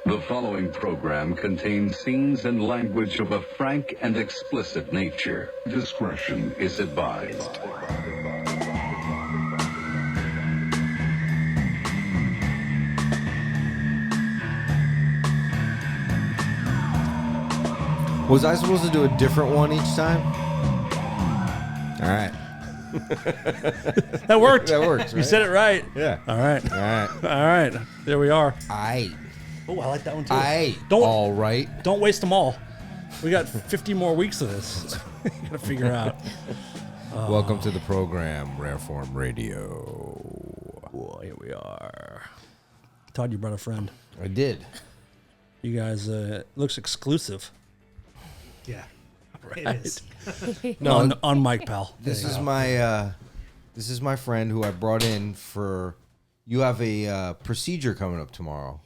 The following program contains scenes and language of a frank and explicit nature. Discretion is advised. Was I supposed to do a different one each time? All right. That worked. That works, You right? said it right. Yeah. All right. All right. All right. There we are. Aight. Oh, I like that one too. Aight. All right. Don't waste them all. We got 50 more weeks of this. You gotta figure out. Welcome to the program, Rare Form Radio. Well, here we are. Todd, you brought a friend. I did. You guys, looks exclusive. Yeah, Right. it is. No, on Mike, pal. this is my friend who I brought in for. You have a procedure coming up tomorrow.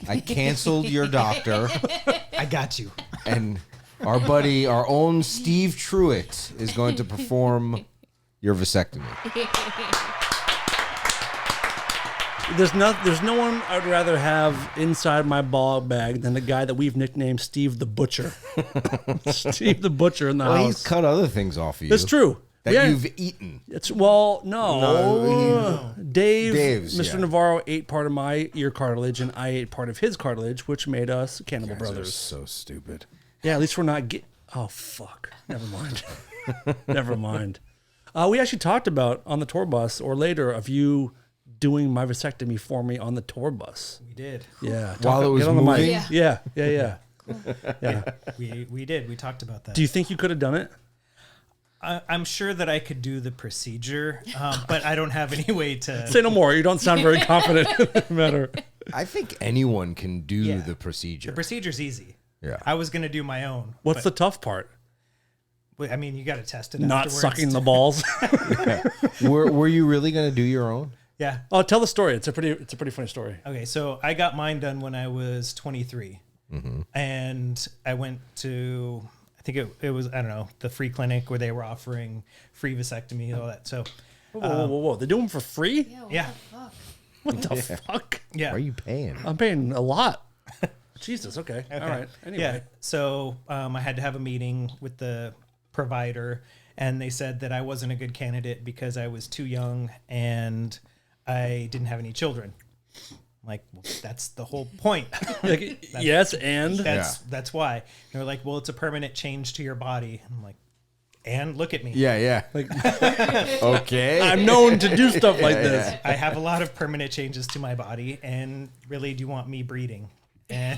I canceled your doctor, I got you. and our buddy, our own Steve Truitt, is going to perform your vasectomy. There's no one I'd rather have inside my ball bag than the guy that we've nicknamed Steve the Butcher. Steve the Butcher in the Well, house. he's cut other things off of you. That's true. That Yeah. you've eaten. It's no. Dave's, Mr. yeah. Navarro ate part of my ear cartilage, and I ate part of his cartilage, which made us Cannibal Brothers. So stupid. Yeah, at least we're not Oh fuck! Never mind. Never mind. We actually talked about on the tour bus or later of you doing my vasectomy for me on the tour bus. We did. Yeah, While it was get on the mic. moving? Yeah. Yeah. We did. We talked about that. Do you think you could have done it? I'm sure that I could do the procedure, but I don't have any way to. Say no more. You don't sound very confident in the matter. I think anyone can do Yeah. the procedure. The procedure's easy. Yeah. I was gonna do my own. What's the tough part? I mean, you got to test it. Not afterwards. sucking the balls. were you really going to do your own? Yeah. Oh, tell the story. It's a pretty funny story. Okay, so I got mine done when I was 23, and I went to I think it was I don't know the free clinic where they were offering free vasectomy and all that. So Whoa. They do them for free? yeah, What the fuck? yeah. Why are you paying? I'm paying a lot. Jesus. Okay. All right. Anyway. Yeah. So I had to have a meeting with the provider, and they said that I wasn't a good candidate because I was too young and I didn't have any children. I'm like, well, that's the whole point. Like, yes, and That's why. And they're like, well, it's a permanent change to your body. And I'm like, and look at me. Yeah. like Okay. I'm known to do stuff like this. I have a lot of permanent changes to my body, and really, do you want me breeding? And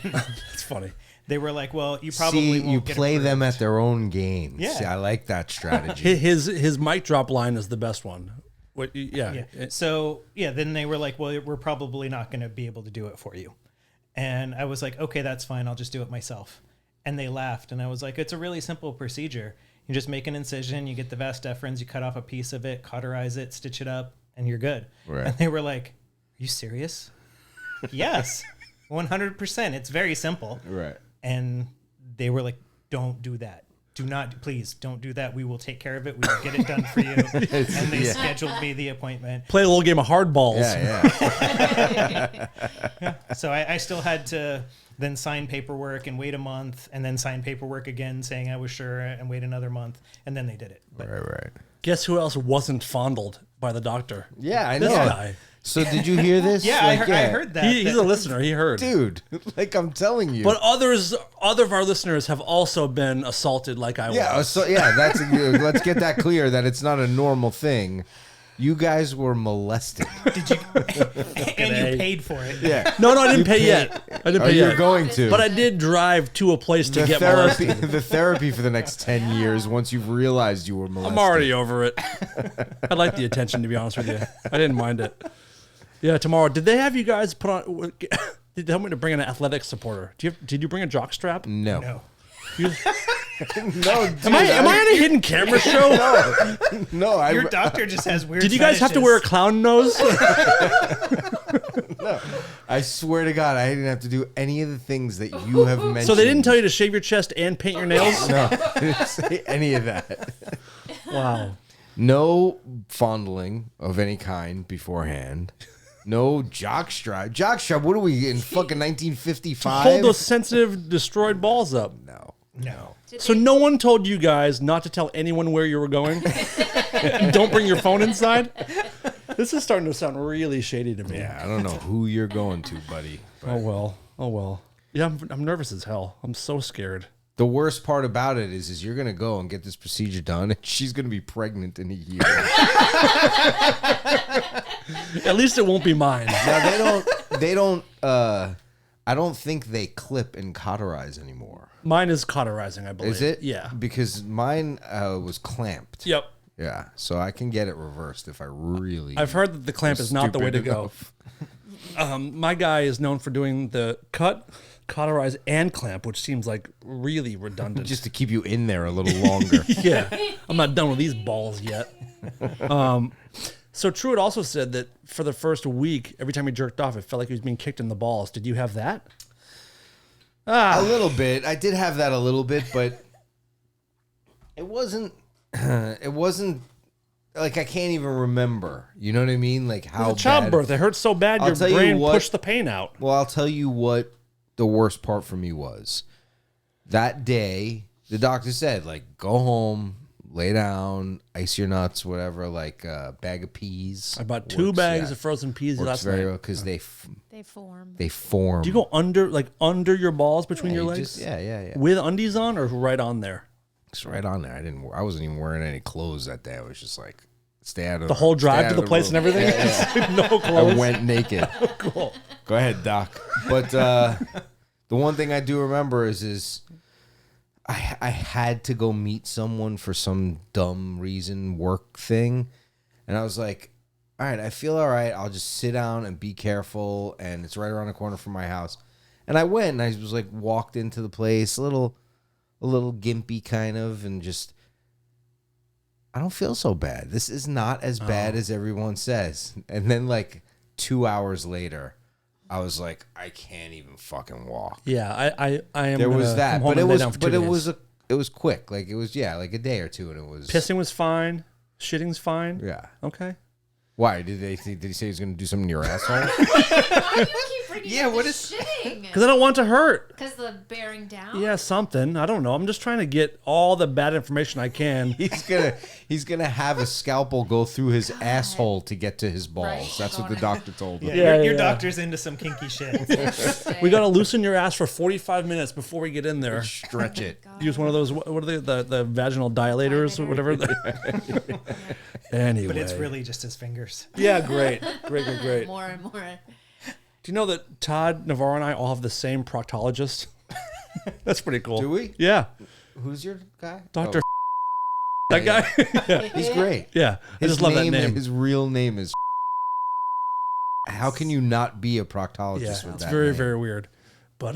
It's funny. they were like, well, you probably won't you get play them approved. at their own games. Yeah. See, I like that strategy. His mic drop line is the best one. What? Yeah. Yeah. So then they were like, well, we're probably not going to be able to do it for you. And I was like, okay, that's fine. I'll just do it myself. And they laughed. And I was like, it's a really simple procedure. You just make an incision, you get the vas deferens, you cut off a piece of it, cauterize it, stitch it up, and you're good. Right. And they were like, are you serious? Yes, 100%. It's very simple. Right. And they were like, don't do that. Please don't do that. We will take care of it. We will get it done for you. And they scheduled me the appointment. Play a little game of hardballs. Yeah. So I still had to then sign paperwork and wait a month, and then sign paperwork again saying I was sure, and wait another month, and then they did it. But Right. Guess who else wasn't fondled by the doctor? Yeah, I know. This guy. So did you hear this? yeah, I heard that. He's a listener. He heard. Dude, like I'm telling you. But other of our listeners have also been assaulted like I yeah, was. so that's let's get that clear that it's not a normal thing. You guys were molested. Did you? And you paid for it. Yeah. No, I didn't pay yet. I didn't Oh, pay you're yet. going to. But I did drive to a place to get therapy, molested. the therapy for the next 10 years once you've realized you were molested. I'm already over it. I like the attention, to be honest with you. I didn't mind it. Yeah, tomorrow. Did they have you guys put on? They told me to bring in an athletic supporter. Did you bring a jock strap? No. No. You- No, dude, am I on a hidden camera show? No, Your doctor just has weird. Did you guys have to wear a clown nose? I swear to God, I didn't have to do any of the things that you have mentioned. So they didn't tell you to shave your chest and paint your nails? No, I didn't say any of that. Wow. No fondling of any kind beforehand. No jockstrap. Jockstrap. What are we in fucking 1955? Hold those sensitive, destroyed balls up. No. So no one told you guys not to tell anyone where you were going? Don't bring your phone inside? This is starting to sound really shady to me. Yeah, I don't know who you're going to, buddy. Oh, well. Yeah, I'm nervous as hell. I'm so scared. The worst part about it is you're gonna go and get this procedure done, and she's gonna be pregnant in a year. At least it won't be mine. Now they don't. I don't think they clip and cauterize anymore. Mine is cauterizing, I believe. Is it? Yeah. Because mine was clamped. Yep. Yeah, so I can get it reversed if I really. I've heard that the clamp is not the way to stupid go. My guy is known for doing the cut, cauterize, and clamp, which seems like really redundant. just to keep you in there a little longer. Yeah, I'm not done with these balls yet. So Truitt also said that for the first week, every time he jerked off, it felt like he was being kicked in the balls. Did you have that? A little bit. I did have that a little bit, but it wasn't. It wasn't like I can't even remember. You know what I mean? Like how The childbirth, it hurts so bad your tell you brain what- pushed the pain out. Well, I'll tell you what the worst part for me was. That day, the doctor said, like, go home, lay down, ice your nuts, whatever, like a bag of peas. I bought 2 bags of frozen peas works last very night. well because They form. they form. Do you go under your balls between your you legs? just- yeah. With undies on or right on there? It's right on there. I wasn't even wearing any clothes that day. I was just like, stay out of The whole drive stay to out the of place and room. everything? No I clothes. went naked. Cool. Go ahead, Doc. But the one thing I do remember is I had to go meet someone for some dumb reason, work thing. And I was like, all right, I feel all right. I'll just sit down and be careful. And it's right around the corner from my house. And I went and I was like, walked into the place, a little gimpy kind of, and just, I don't feel so bad. This is not as bad as everyone says. And then like 2 hours later, I was like, I can't even fucking walk. Yeah, I am. There was gonna that, come home but it and lay was, down for 2 but it days. was quick. Like it was, like a day or two, and it was Pissing was fine. Shitting's fine. Yeah. Okay. Why did he say he was going to do something to your asshole? Why do you keep bringing Yeah, up what the is- shitting? Because I don't want to hurt. Because the bearing down? Yeah, something. I don't know. I'm just trying to get all the bad information I can. He's gonna have a scalpel go through his asshole to get to his balls. Right. That's what the doctor told him. Yeah, your yeah. doctor's into some kinky shit. We got to loosen your ass for 45 minutes before we get in there. Stretch it. Use one of those, what are they, the vaginal dilators or whatever. Anyway. But it's really just his fingers. Yeah, great. Great. More and more. Do you know that Todd, Navarro, and I all have the same proctologist? That's pretty cool. Do we? Yeah. Who's your guy? Dr. That guy? Yeah. He's great. Yeah. I just love that name. His real name is. How can you not be a proctologist Yeah, with it's that very, name? very weird. But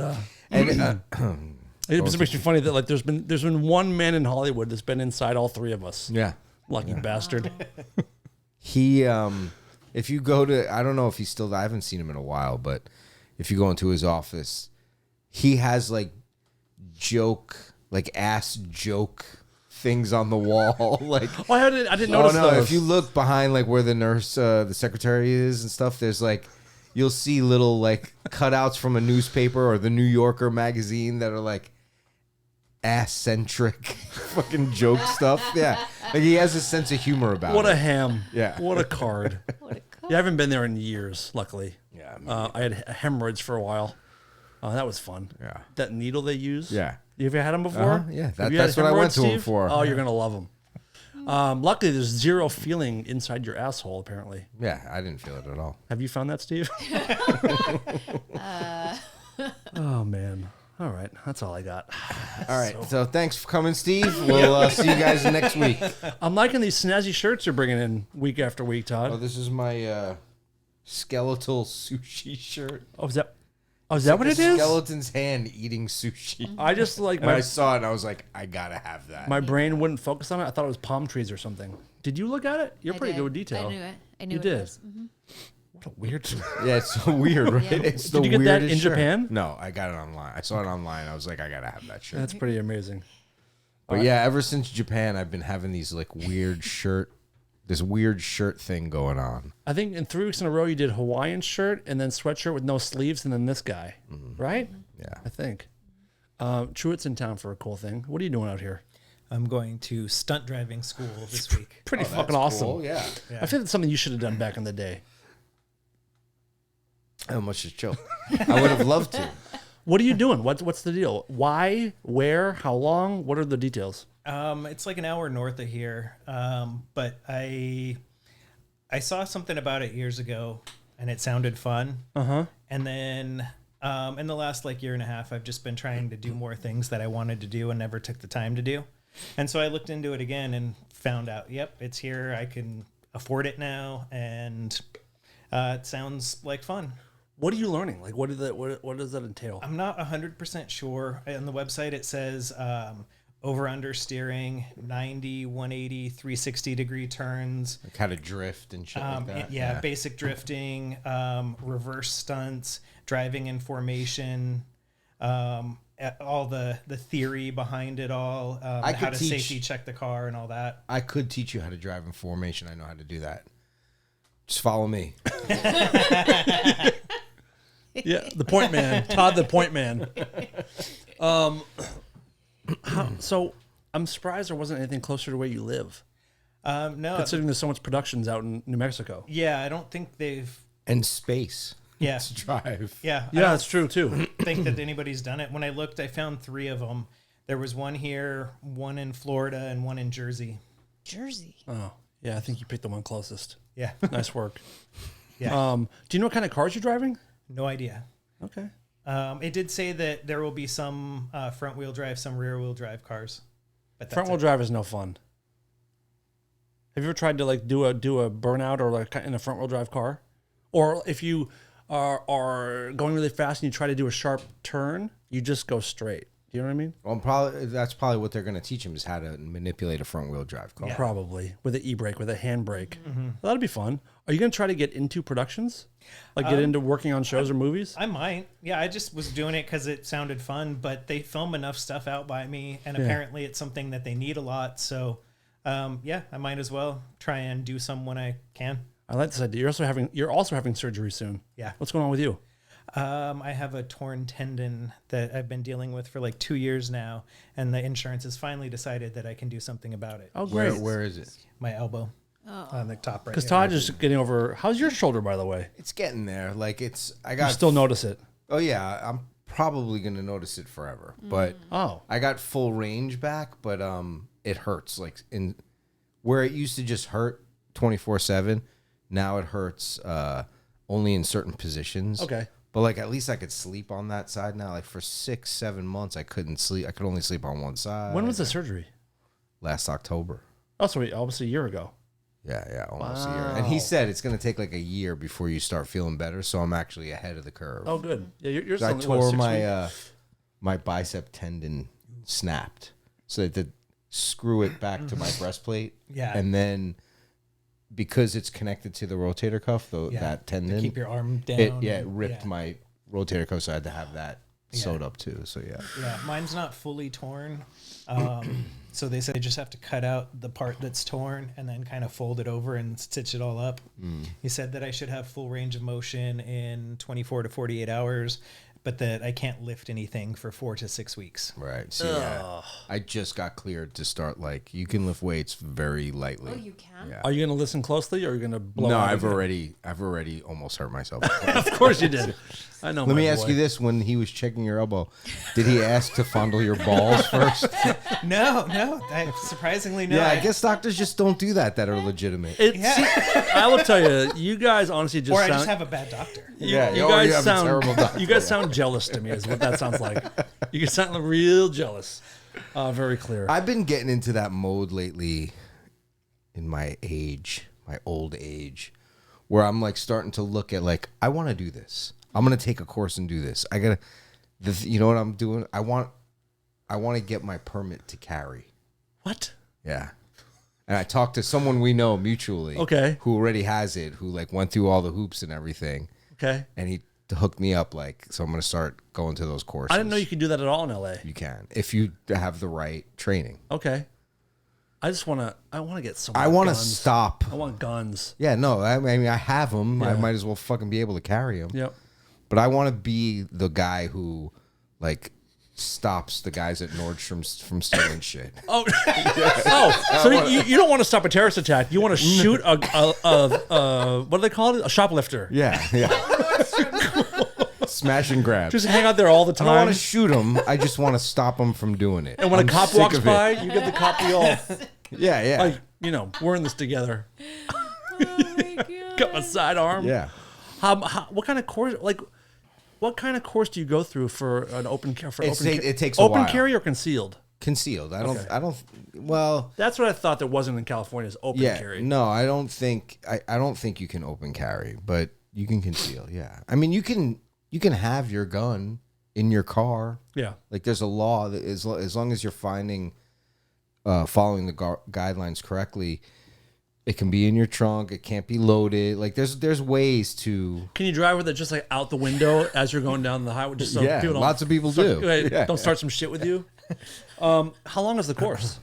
And it just makes me funny that like there's been one man in Hollywood that's been inside all 3 of us. yeah, Lucky bastard. he if you go to, I don't know if he's still, I haven't seen him in a while, but if you go into his office, he has like ass joke things on the wall. Like, Oh, I didn't notice no, those. if you look behind like where the nurse, the secretary is and stuff, there's like, you'll see little like cutouts from a newspaper or the New Yorker magazine that are like ass-centric fucking joke stuff. Yeah. Like he has a sense of humor about What it. a ham. Yeah. What a card. Yeah, I haven't been there in years, luckily. Yeah. I had hemorrhoids for a while. That was fun. Yeah. That needle they use. Yeah. You ever had them before? Yeah, Have you had that's what I went hemorrhoids, to him Steve? for. Oh, you're going to love them. Luckily, there's 0 feeling inside your asshole, apparently. Yeah, I didn't feel it at all. Have you found that, Steve? Oh, man. All right. That's all I got. All right. So thanks for coming, Steve. We'll see you guys next week. I'm liking these snazzy shirts you're bringing in week after week, Todd. Oh, this is my skeletal sushi shirt. Oh, is that what it is? Skeleton's hand eating sushi. I just like And I saw it and I was like, I gotta have that. my brain wouldn't focus on it. I thought it was palm trees or something. Did you look at it? You're I pretty did. good with detail. I knew it. I knew You it did. was. Mhm. What a weird. Yeah, it's so weird, right? Yeah. It's Did the you get that weirdest in shirt. Japan? No, I got it online. I saw it online. I was like, I gotta have that shirt. That's pretty amazing. But yeah, ever since Japan, I've been having these like weird shirt this weird shirt thing going on. I think in 3 weeks in a row you did Hawaiian shirt and then sweatshirt with no sleeves and then this guy, right? Yeah. I think. Truitt's in town for a cool thing. What are you doing out here? I'm going to stunt driving school this week. Pretty fucking awesome. Cool, yeah. I feel that's something you should have done back in the day. How much is chill? I would have loved to. What are you doing? What's the deal? Why? Where? How long? What are the details? It's like an hour north of here, but I saw something about it years ago, and it sounded fun. And then in the last like year and a half, I've just been trying to do more things that I wanted to do and never took the time to do. And so I looked into it again and found out, yep, it's here. I can afford it now, and it sounds like fun. What are you learning? Like, what does that entail? I'm not 100% sure. On the website, it says over-under steering, 90, 180, 360-degree turns. Like how to drift and shit like that. Yeah, basic drifting, reverse stunts, driving in formation, all the theory behind it all, I how could to teach- safety check the car and all that. I could teach you how to drive in formation. I know how to do that. Just follow me. Yeah, the point man, Todd, the point man. So I'm surprised there wasn't anything closer to where you live, No, considering there's so much productions out in New Mexico. yeah, I don't think they've. And space Yeah, to drive. yeah, I Yeah, don't that's true too. think that anybody's done it. When I looked, I found 3 of them. There was one here, one in Florida, and one in Jersey. Jersey. Oh, yeah, I think you picked the one closest. Yeah, Nice work. yeah. Do you know what kind of cars you're driving? No idea. Okay. It did say that there will be some front wheel drive, some rear wheel drive cars. But that's Front wheel it. drive is no fun. Have you ever tried to like do a burnout or like in a front wheel drive car? Or if you are going really fast and you try to do a sharp turn, you just go straight. Do you know what I mean? Well, that's probably what they're going to teach him is how to manipulate a front wheel drive car. Probably with an e-brake, with a handbrake. That'd be fun. Are you going to try to get into productions? Like get into working on shows or movies? I might. Yeah, I just was doing it because it sounded fun, but they film enough stuff out by me, and apparently it's something that they need a lot. So, yeah, I might as well try and do some when I can. I like this idea. You're also having surgery soon. Yeah. What's going on with you? I have a torn tendon that I've been dealing with for like 2 years now, and the insurance has finally decided that I can do something about it. Oh, great. Where is it? My elbow on the top right. Because here. Todd is getting over. How's your shoulder, by the way? It's getting there. Like I You got still notice it? Oh yeah, I'm probably going to notice it forever. But Oh, I got full range back, but it hurts like in where it used to just hurt 24/7, now it hurts only in certain positions. okay. But like at least I could sleep on that side now. Like for 6-7 months I couldn't sleep. I could only sleep on one side. When was the surgery? Last October. Oh, so almost a year ago. Yeah, almost a year. And he said it's going to take like a year before you start feeling better. So I'm actually ahead of the curve. Oh, good. Yeah, you're So I still, what, tore 6 my weeks? my bicep tendon snapped, so they had to screw it back to my breastplate. Yeah. And then because it's connected to the rotator cuff, that tendon, to keep your arm down. it ripped my rotator cuff, so I had to have that sewed up too. So yeah. Yeah, mine's not fully torn. So they said they just have to cut out the part that's torn and then kind of fold it over and stitch it all up. He said that I should have full range of motion in 24 to 48 hours, but that I can't lift anything for 4 to 6 weeks. Right. See, yeah. I just got cleared to start. Like you can lift weights very lightly. Oh, you can? Yeah. Are you going to listen closely, or are you going to blow? No, out I've again? already almost hurt myself. Of course you did. I know. Let me ask you this: when he was checking your elbow, did he ask to fondle your balls first? No, surprisingly no. Yeah, I guess doctors just don't do that are legitimate. I will tell you, you guys honestly just Or sound. I just have a bad doctor. you or guys you have a sound. terrible doctor, You guys sound jealous to me. Is what that sounds like. You guys sound real jealous. Very clear. I've been getting into that mode lately in my old age, where I'm like starting to look at like, I want to do this. I'm going to take a course and do this. You know what I'm doing? I want to get my permit to carry. What? Yeah. And I talked to someone we know mutually. Okay. Who already has it, who like went through all the hoops and everything. Okay. And he hooked me up so I'm going to start going to those courses. I didn't know you could do that at all in LA. You can if you have the right training. Okay. I want to get some. I want to guns. stop. I want guns. Yeah, no, I mean, I have them. I Yeah. might as well fucking be able to carry them. Yep. But I want to be the guy who, like, stops the guys at Nordstrom's from stealing shit. Oh, so you don't want to stop a terrorist attack. You want to shoot a what do they call it? A shoplifter. Yeah, yeah. Smash and grab. Just hang out there all the I time. don't want to shoot them. I just want to stop them from doing it. and when I'm a cop sick walks of it. by, you get the cop wheel. Yeah, yeah. Like, we're in this together. Got my sidearm. yeah. What kind of course? Like, what kind of course do you go through for an open carry? It takes a open while. carry or concealed. Concealed. I don't, well, That's what I thought that wasn't in California. Is open yeah. carry. No, I don't think you can open carry, but you can conceal. Yeah. I mean, you can have your gun in your car. Yeah. Like, there's a law that as long as you're following the guidelines correctly, it can be in your trunk. It can't be loaded. Like, there's ways to. Can you drive with it just like out the window as you're going down the highway? Just so Yeah, people don't lots of people start, do. Yeah. Don't start some shit with you. How long is the course?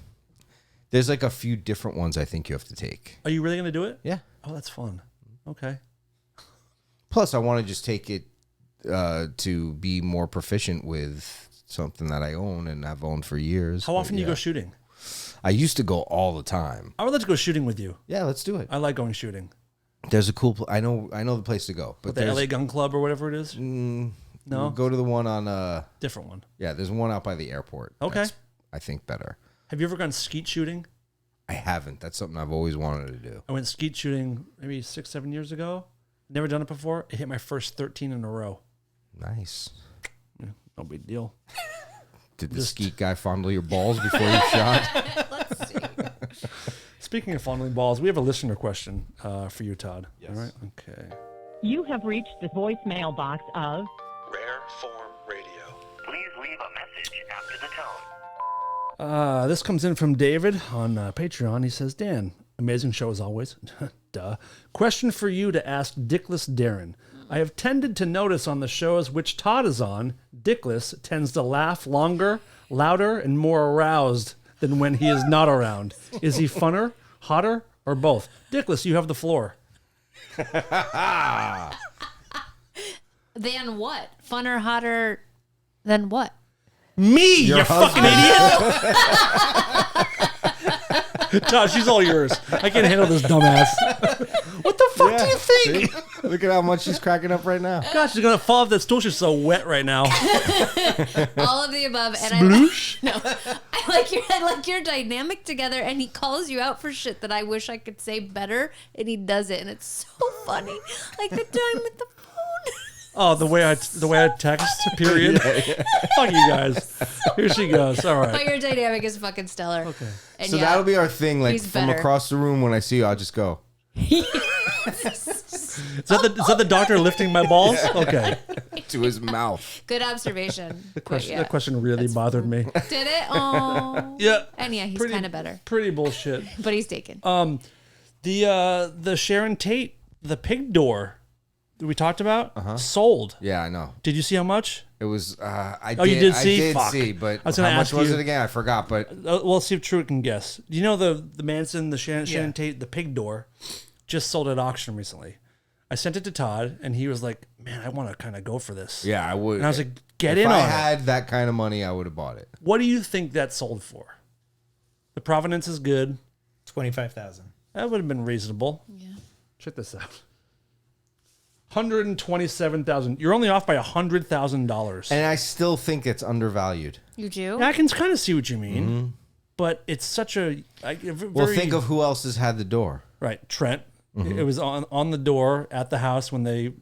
There's like a few different ones I think you have to take. Are you really going to do it? Yeah. Oh, that's fun. Okay. Plus, I want to just take it to be more proficient with something that I own and I've owned for years. How often do you yeah. go shooting? I used to go all the time. I would like to go shooting with you. Yeah, let's do it. I like going shooting. There's a cool. I know the place to go. But The LA Gun Club or whatever it is. No, No? go to the one on. Different one. Yeah, there's one out by the airport. Okay. That's, I think better. Have you ever gone skeet shooting? I haven't. That's something I've always wanted to do. I went skeet shooting maybe 6-7 years ago. Never done it before. It hit my first 13 in a row. Nice. No big deal. Did the skeet guy fondle your balls before you shot? Let's see. Speaking of fondling balls, we have a listener question for you, Todd. Yes. All right. Okay. You have reached the voicemail box of Rare Form Radio. Please leave a message after the tone. This comes in from David on Patreon. He says, Dan, amazing show as always. Duh. Question for you to ask Dickless Darren. I have tended to notice on the shows which Todd is on, Dickless tends to laugh longer, louder, and more aroused than when he is not around. Is he funner, hotter, or both? Dickless, you have the floor. Than what? Funner, hotter than what? Me, you husband. fucking idiot! Todd, she's all yours. I can't handle this dumbass. What the fuck do you think? See? Look at how much she's cracking up right now. God, she's gonna fall off that stool. She's so wet right now. All of the above. And I like your dynamic together, and he calls you out for shit that I wish I could say better, and he does it, and it's so funny. Like the time with the phone. Oh, the way I text. Period. Fuck you guys. Here she goes. All right. But your dynamic is fucking stellar. Okay. And So that'll be our thing. Like, he's from better. across the room, when I see you, I'll just go. Is that the doctor lifting my balls? Okay. To his mouth. Good observation. That question really bothered me. Did it? Oh. Yeah. And yeah, he's kind of better, Pretty bullshit. but he's taken. The Sharon Tate, the pig door that we talked about, sold. Yeah, I know. Did you see how much? It was. I Oh, you did see? I did Fuck. see, but I was how gonna much ask was you- it again? I forgot. But Well, see if Truitt can guess. Do you know the Manson, the Sharon Tate, the pig door, just sold at auction recently? I sent it to Todd, and he was like, "Man, I want to kind of go for this." yeah, I would. And I was like, "Get if in I on it." had that kind of money, I would have bought it. What do you think that sold for? The provenance is good. 25,000. That would have been reasonable. Yeah. Check this out. $127,000. You're only off by $100,000. And I still think it's undervalued. You do? I can kind of see what you mean, but it's such a Well, think of who else has had the door. right Trent. It was on the door at the house when they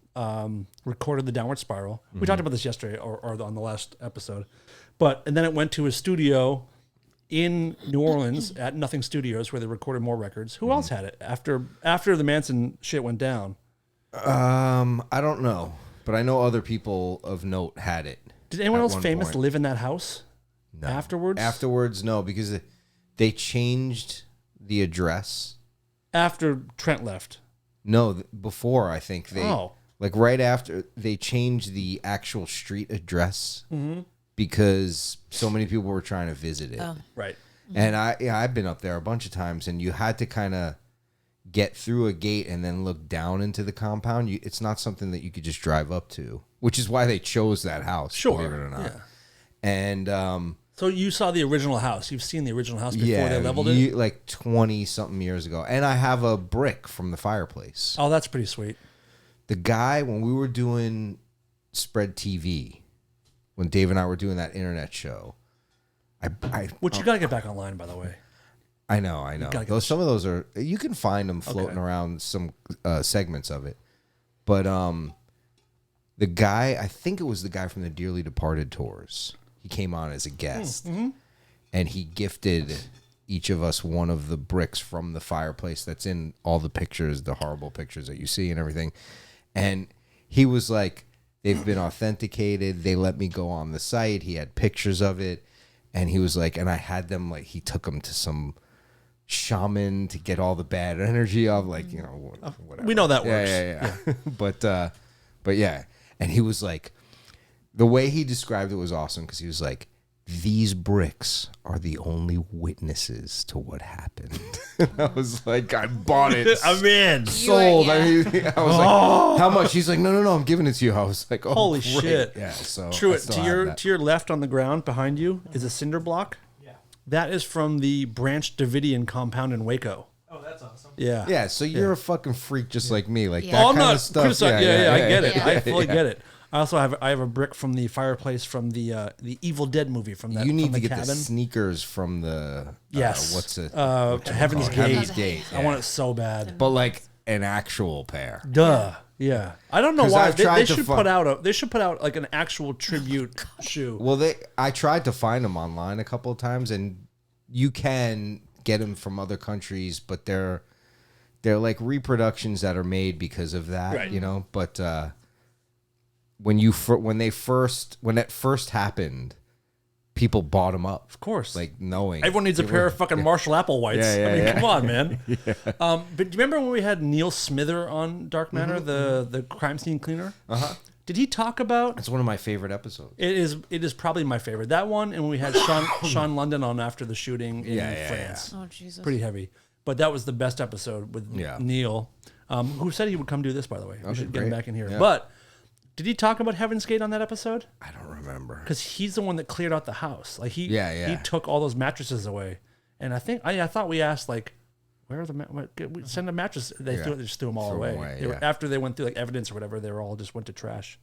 recorded the Downward Spiral. We talked about this yesterday or on the last episode, and then it went to a studio in New Orleans at Nothing Studios where they recorded more records. Who else had it after the Manson shit went down? I don't know, but I know other people of note had it. Did anyone at else one famous point. live in that house afterwards? Afterwards, no, because they changed the address. After Trent left. No, before I think they Oh. like right after they changed the actual street address because so many people were trying to visit it. Oh. Right. And I've been up there a bunch of times, and you had to kind of get through a gate and then look down into the compound. It's not something that you could just drive up to, which is why they chose that house, believe it or not. Yeah. And so you saw the original house. You've seen the original house before they leveled it? Like 20-something years ago. And I have a brick from the fireplace. Oh, that's pretty sweet. The guy, when we were doing Spread TV, when Dave and I were doing that internet show, Which you got to get back online, by the way. I know. Some of those are, you can find them floating around some segments of it. But the guy, I think it was the guy from the Dearly Departed tours. He came on as a guest, and he gifted each of us one of the bricks from the fireplace that's in all the pictures, the horrible pictures that you see and everything. And he was like, they've been authenticated. They let me go on the site. He had pictures of it. And he was like, and I had them, like, he took them to some shaman to get all the bad energy off, like, whatever. We know that works. Yeah. But yeah. And he was like, the way he described it was awesome, because he was like, these bricks are the only witnesses to what happened. I was like, I bought it. I'm in. Sold. I was like, how much? He's like, no, I'm giving it to you. I was like, oh, holy great. shit. Yeah. So Truitt, to your left on the ground behind you is a cinder block. Yeah. That is from the Branch Davidian compound in Waco. Oh, that's awesome. Yeah. Yeah. So you're a fucking freak, just like me. Like that I'm kind not of stuff. criticizing. I get it. Yeah. I fully get it. I also have a brick from the fireplace from the Evil Dead movie from that. You need from to the get cabin. the sneakers from the Yes. Heaven's Gate. Gate. I want it so bad. But like an actual pair. Duh. Yeah. I don't know 'Cause why I've they tried to should put out they should put out like an actual tribute shoe. Well, I tried to find them online a couple of times, and you can get them from other countries, but they're like reproductions that are made because of that, Right. But when it first happened, people bought them up. Of course. Like knowing. Everyone needs a pair of fucking Marshall Applewhites. Yeah, come on, man. But do you remember when we had Neil Smither on Dark Matter, the crime scene cleaner? Uh-huh. Did he talk about? It's one of my favorite episodes. It is probably my favorite. That one, and when we had Sean London on after the shooting in France. Oh, Jesus. Pretty heavy. But that was the best episode with Neil, who said he would come do this, by the way. We should get him back in here. Yeah. But did he talk about Heaven's Gate on that episode? I don't remember. Because he's the one that cleared out the house. Like he took all those mattresses away. And I thought we asked, like, where are we send a mattress. They just threw them all away. They were, after they went through like evidence or whatever, they were all just went to trash.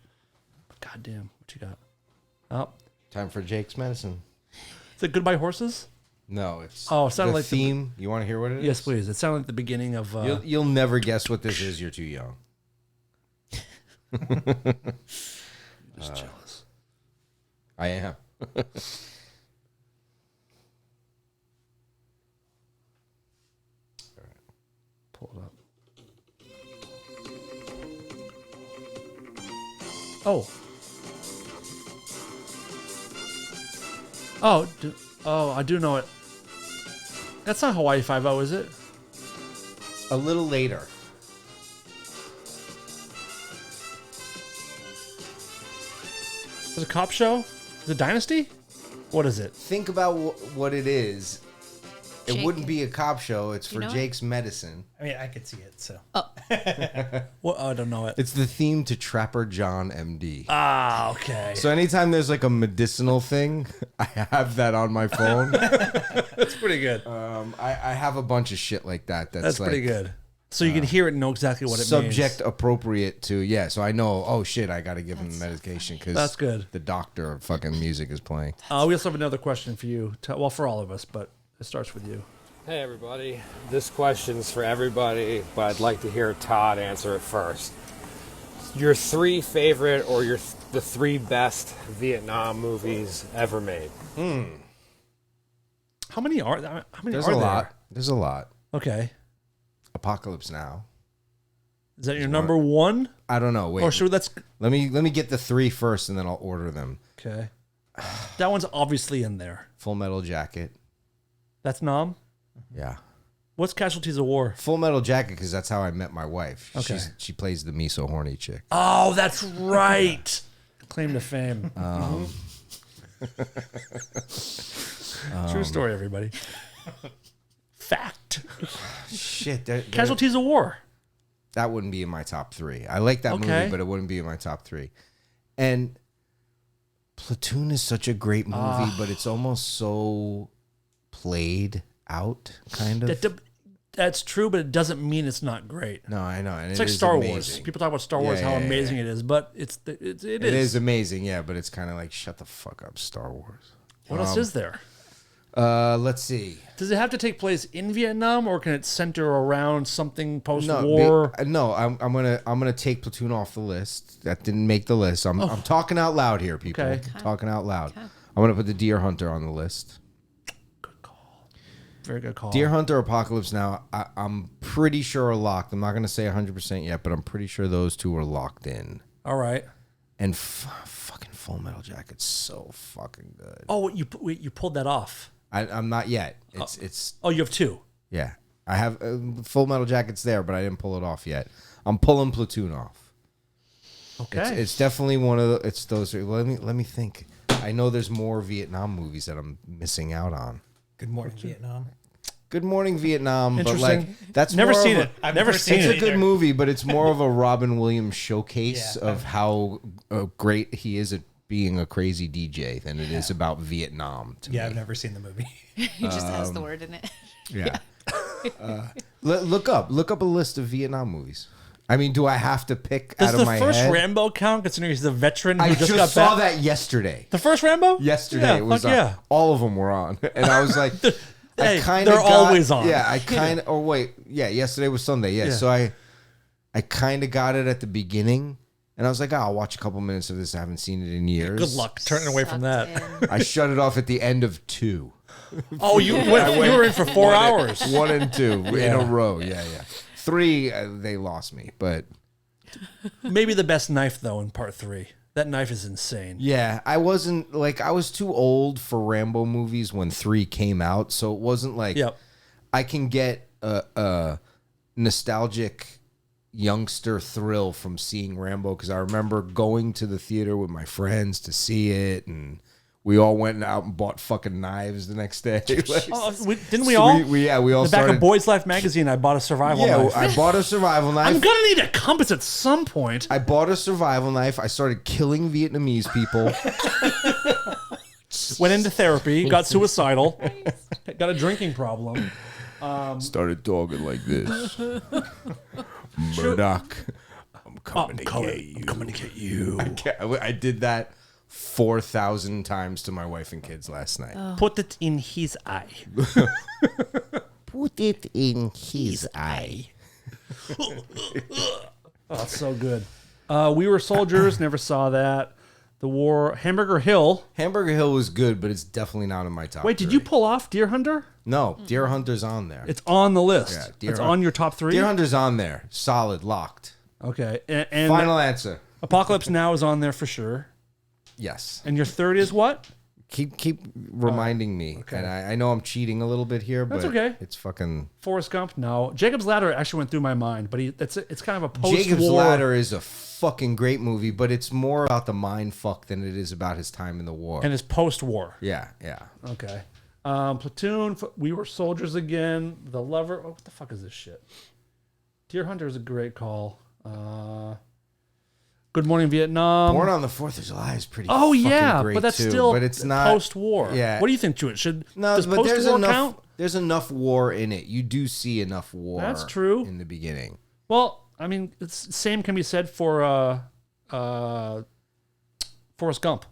God damn, what you got? Oh, Time for Jake's medicine. is it Goodbye Horses? No, it's it sounded the like theme. You want to hear what it is? Yes, please. It sounded like the beginning of. You'll never guess what this is. You're too young. Just jealous. I am. Pull it up. Oh. I do know it. That's not Hawaii 5-0, is it? A little later. Is it a cop show? Is it Dynasty? What is it? Think about what it is. It Jake. wouldn't be a cop show. It's for know it? Jake's medicine. I mean, I could see it, so. What? I don't know it. It's the theme to Trapper John MD. Ah, okay. So anytime there's like a medicinal thing, I have that on my phone. That's pretty good. I have a bunch of shit like that. That's like pretty good. So you can hear it and know exactly what it subject means. appropriate to, so I know, oh shit, I got to give him medication because That's good. the doctor fucking music is playing. We also have another question for you. Well, for all of us, but it starts with you. Hey everybody, this question's for everybody, but I'd like to hear Todd answer it first. Your three favorite or the three best Vietnam movies ever made? How many are there? How many There's are a there? lot. There's a lot. Okay. Apocalypse Now. Is that your number one? I don't know. Wait. Or should let's Let me get the three first, and then I'll order them. Okay. That one's obviously in there. Full Metal Jacket. That's Nom. Yeah. What's Casualties of War? Full Metal Jacket, because that's how I met my wife. Okay. She plays the me so horny chick. Oh, that's right. Claim to fame. True story, everybody. Fact. Shit. Casualties of War. That wouldn't be in my top 3. I like that Okay. movie, but it wouldn't be in my top 3. And Platoon is such a great movie, but it's almost so played out, kind of. That's true, but it doesn't mean it's not great. No, I know. And It's it like is Star Wars. amazing. People talk about Star Wars, how amazing it is, but it is. It is amazing, yeah, but it's kind of like, shut the fuck up, Star Wars. What else is there? Let's see. Does it have to take place in Vietnam, or can it center around something post-war? No, I'm gonna take Platoon off the list. That didn't make the list. I'm talking out loud here, people. Okay. Talking out loud. I'm gonna put the Deer Hunter on the list. Good call. Very good call. Deer Hunter, Apocalypse Now. I'm pretty sure are locked. I'm not gonna say 100% yet, but I'm pretty sure those two are locked in. All right. And fucking Full Metal Jacket's so fucking good. Oh, you pulled that off. I'm not yet. It's Oh, you have 2. yeah. I have Full Metal Jacket's there, but I didn't pull it off yet. I'm pulling Platoon off. Okay. It's definitely one of the. It's those. Let me think. I know there's more Vietnam movies that I'm missing out on. Good Morning Vietnam. Good Morning Vietnam, but Interesting. like that's Never more seen of it. I've Never never seen seen It's it. a good movie, but it's more of a Robin Williams showcase Yeah, of how great he is at being a crazy DJ than it is about Vietnam. To Yeah, me. I've never seen the movie. He just has the word in it. Yeah. Look up a list of Vietnam movies. I mean, do I have to pick Does out of the my first head? Rambo count, considering he's a veteran who I just just got saw back? that yesterday. The first Rambo? Yesterday Yeah, it was fuck on. yeah. All of them were on, and I was like, Hey, I kind they're of always on. Yeah, I kind of. Oh wait, yeah. Yesterday was Sunday. Yeah, Yeah. so I kind of got it at the beginning, and I was like, I'll watch a couple minutes of this. I haven't seen it in years. Good luck turning away from that. Sucked in. I shut it off at the end of 2. Oh, you were in for 4 hours. 1 and 2 in a row. Yeah. 3, they lost me, but. Maybe the best knife, though, in part 3. That knife is insane. Yeah, I wasn't like I was too old for Rambo movies when 3 came out, so it wasn't like Yep. I can get a nostalgic youngster thrill from seeing Rambo because I remember going to the theater with my friends to see it, and we all went out and bought fucking knives the next day. Oh, didn't we all? We all the back started. of Boys Life magazine, I bought a survival knife. I bought a survival knife. I'm gonna need a compass at some point. I bought a survival knife. I started killing Vietnamese people. Went into therapy, got suicidal, got a drinking problem. Started talking like this. Murdoch, I'm coming to get you. I'm coming to get you. I did that 4,000 times to my wife and kids last night. Put it in his eye. Put it in his eye. Oh, so good. We Were Soldiers. Never saw that. The War. Hamburger Hill. Hamburger Hill was good, but it's definitely not in my top. Wait, did 3. you pull off Deer Hunter? No, Deer Hunter's on there. It's on the list. Yeah, Deer it's Hunter. on your top 3? Deer Hunter's on there. Solid, locked. Okay. And Final answer. Apocalypse Now is on there for sure. Yes. And your third is what? Keep reminding me. okay. And I know I'm cheating a little bit here, but That's okay. it's fucking... Forrest Gump? No. Jacob's Ladder actually went through my mind, but it's kind of a post-war. Jacob's Ladder is a fucking great movie, but it's more about the mind fuck than it is about his time in the war. And it's post-war. Yeah. Okay. Platoon. We Were Soldiers again. The Lover. Oh, what the fuck is this shit? Deer Hunter is a great call. Good Morning Vietnam. Born on the 4th of July is pretty Oh fucking yeah, great but that's too, still but it's not post-war. Yeah. What do you think, Truitt? No, does but there's post-war enough count? there's enough war in it. You do see enough war. That's true. In the beginning. Well, I mean, it's same can be said for Forrest Gump.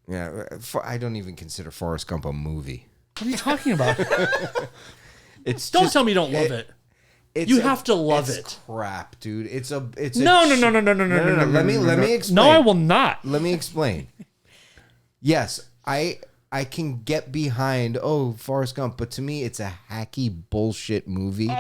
Yeah, I don't even consider Forrest Gump a movie. What are you talking about? It's Don't just- tell me you don't love it. It's You have to love it's it. Crap, dude. It's a No. Let me explain. No, I will not. Let me explain. Yes, I can get behind Forrest Gump, but to me it's a hacky bullshit movie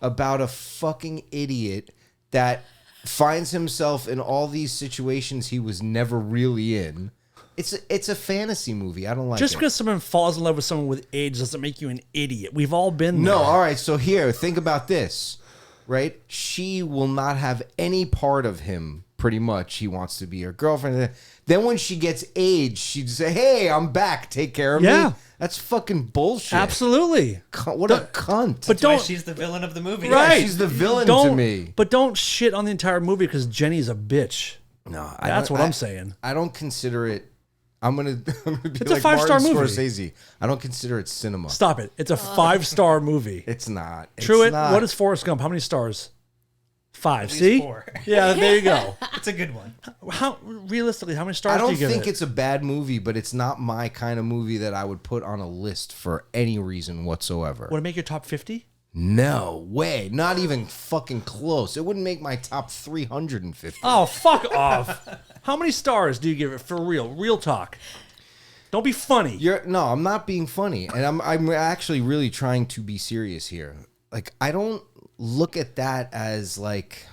about a fucking idiot that finds himself in all these situations he was never really in. It's a fantasy movie. I don't like Just it. because someone falls in love with someone with AIDS doesn't make you an idiot. We've all been there. No, all right. So here, think about this, right? She will not have any part of him pretty much. He wants to be her girlfriend. Then when she gets aged, she'd say, "Hey, I'm back. Take care of Yeah. me." That's fucking bullshit. Absolutely. What a cunt. But Why don't she's the villain of the movie. right. she's the villain don't, to me. But don't shit on the entire movie because Jenny's a bitch. No, That's what I'm saying. I don't consider it. I'm gonna be It's a like 5-star Martin movie. Scorsese. I don't consider it cinema. Stop it. It's a 5-star movie. It's not. It's Truitt, not. what is Forrest Gump? How many stars? 5. At least See? 4. Yeah, there you go. It's a good one. How realistically, how many stars I do don't you give think it? it's a bad movie, but it's not my kind of movie that I would put on a list for any reason whatsoever. Would it make your top 50? No way. Not even fucking close. It wouldn't make my top 350. Oh, fuck off. How many stars do you give it for real? Real talk. Don't be funny. No, I'm not being funny, and I'm actually really trying to be serious here. Like, I don't look at that as like,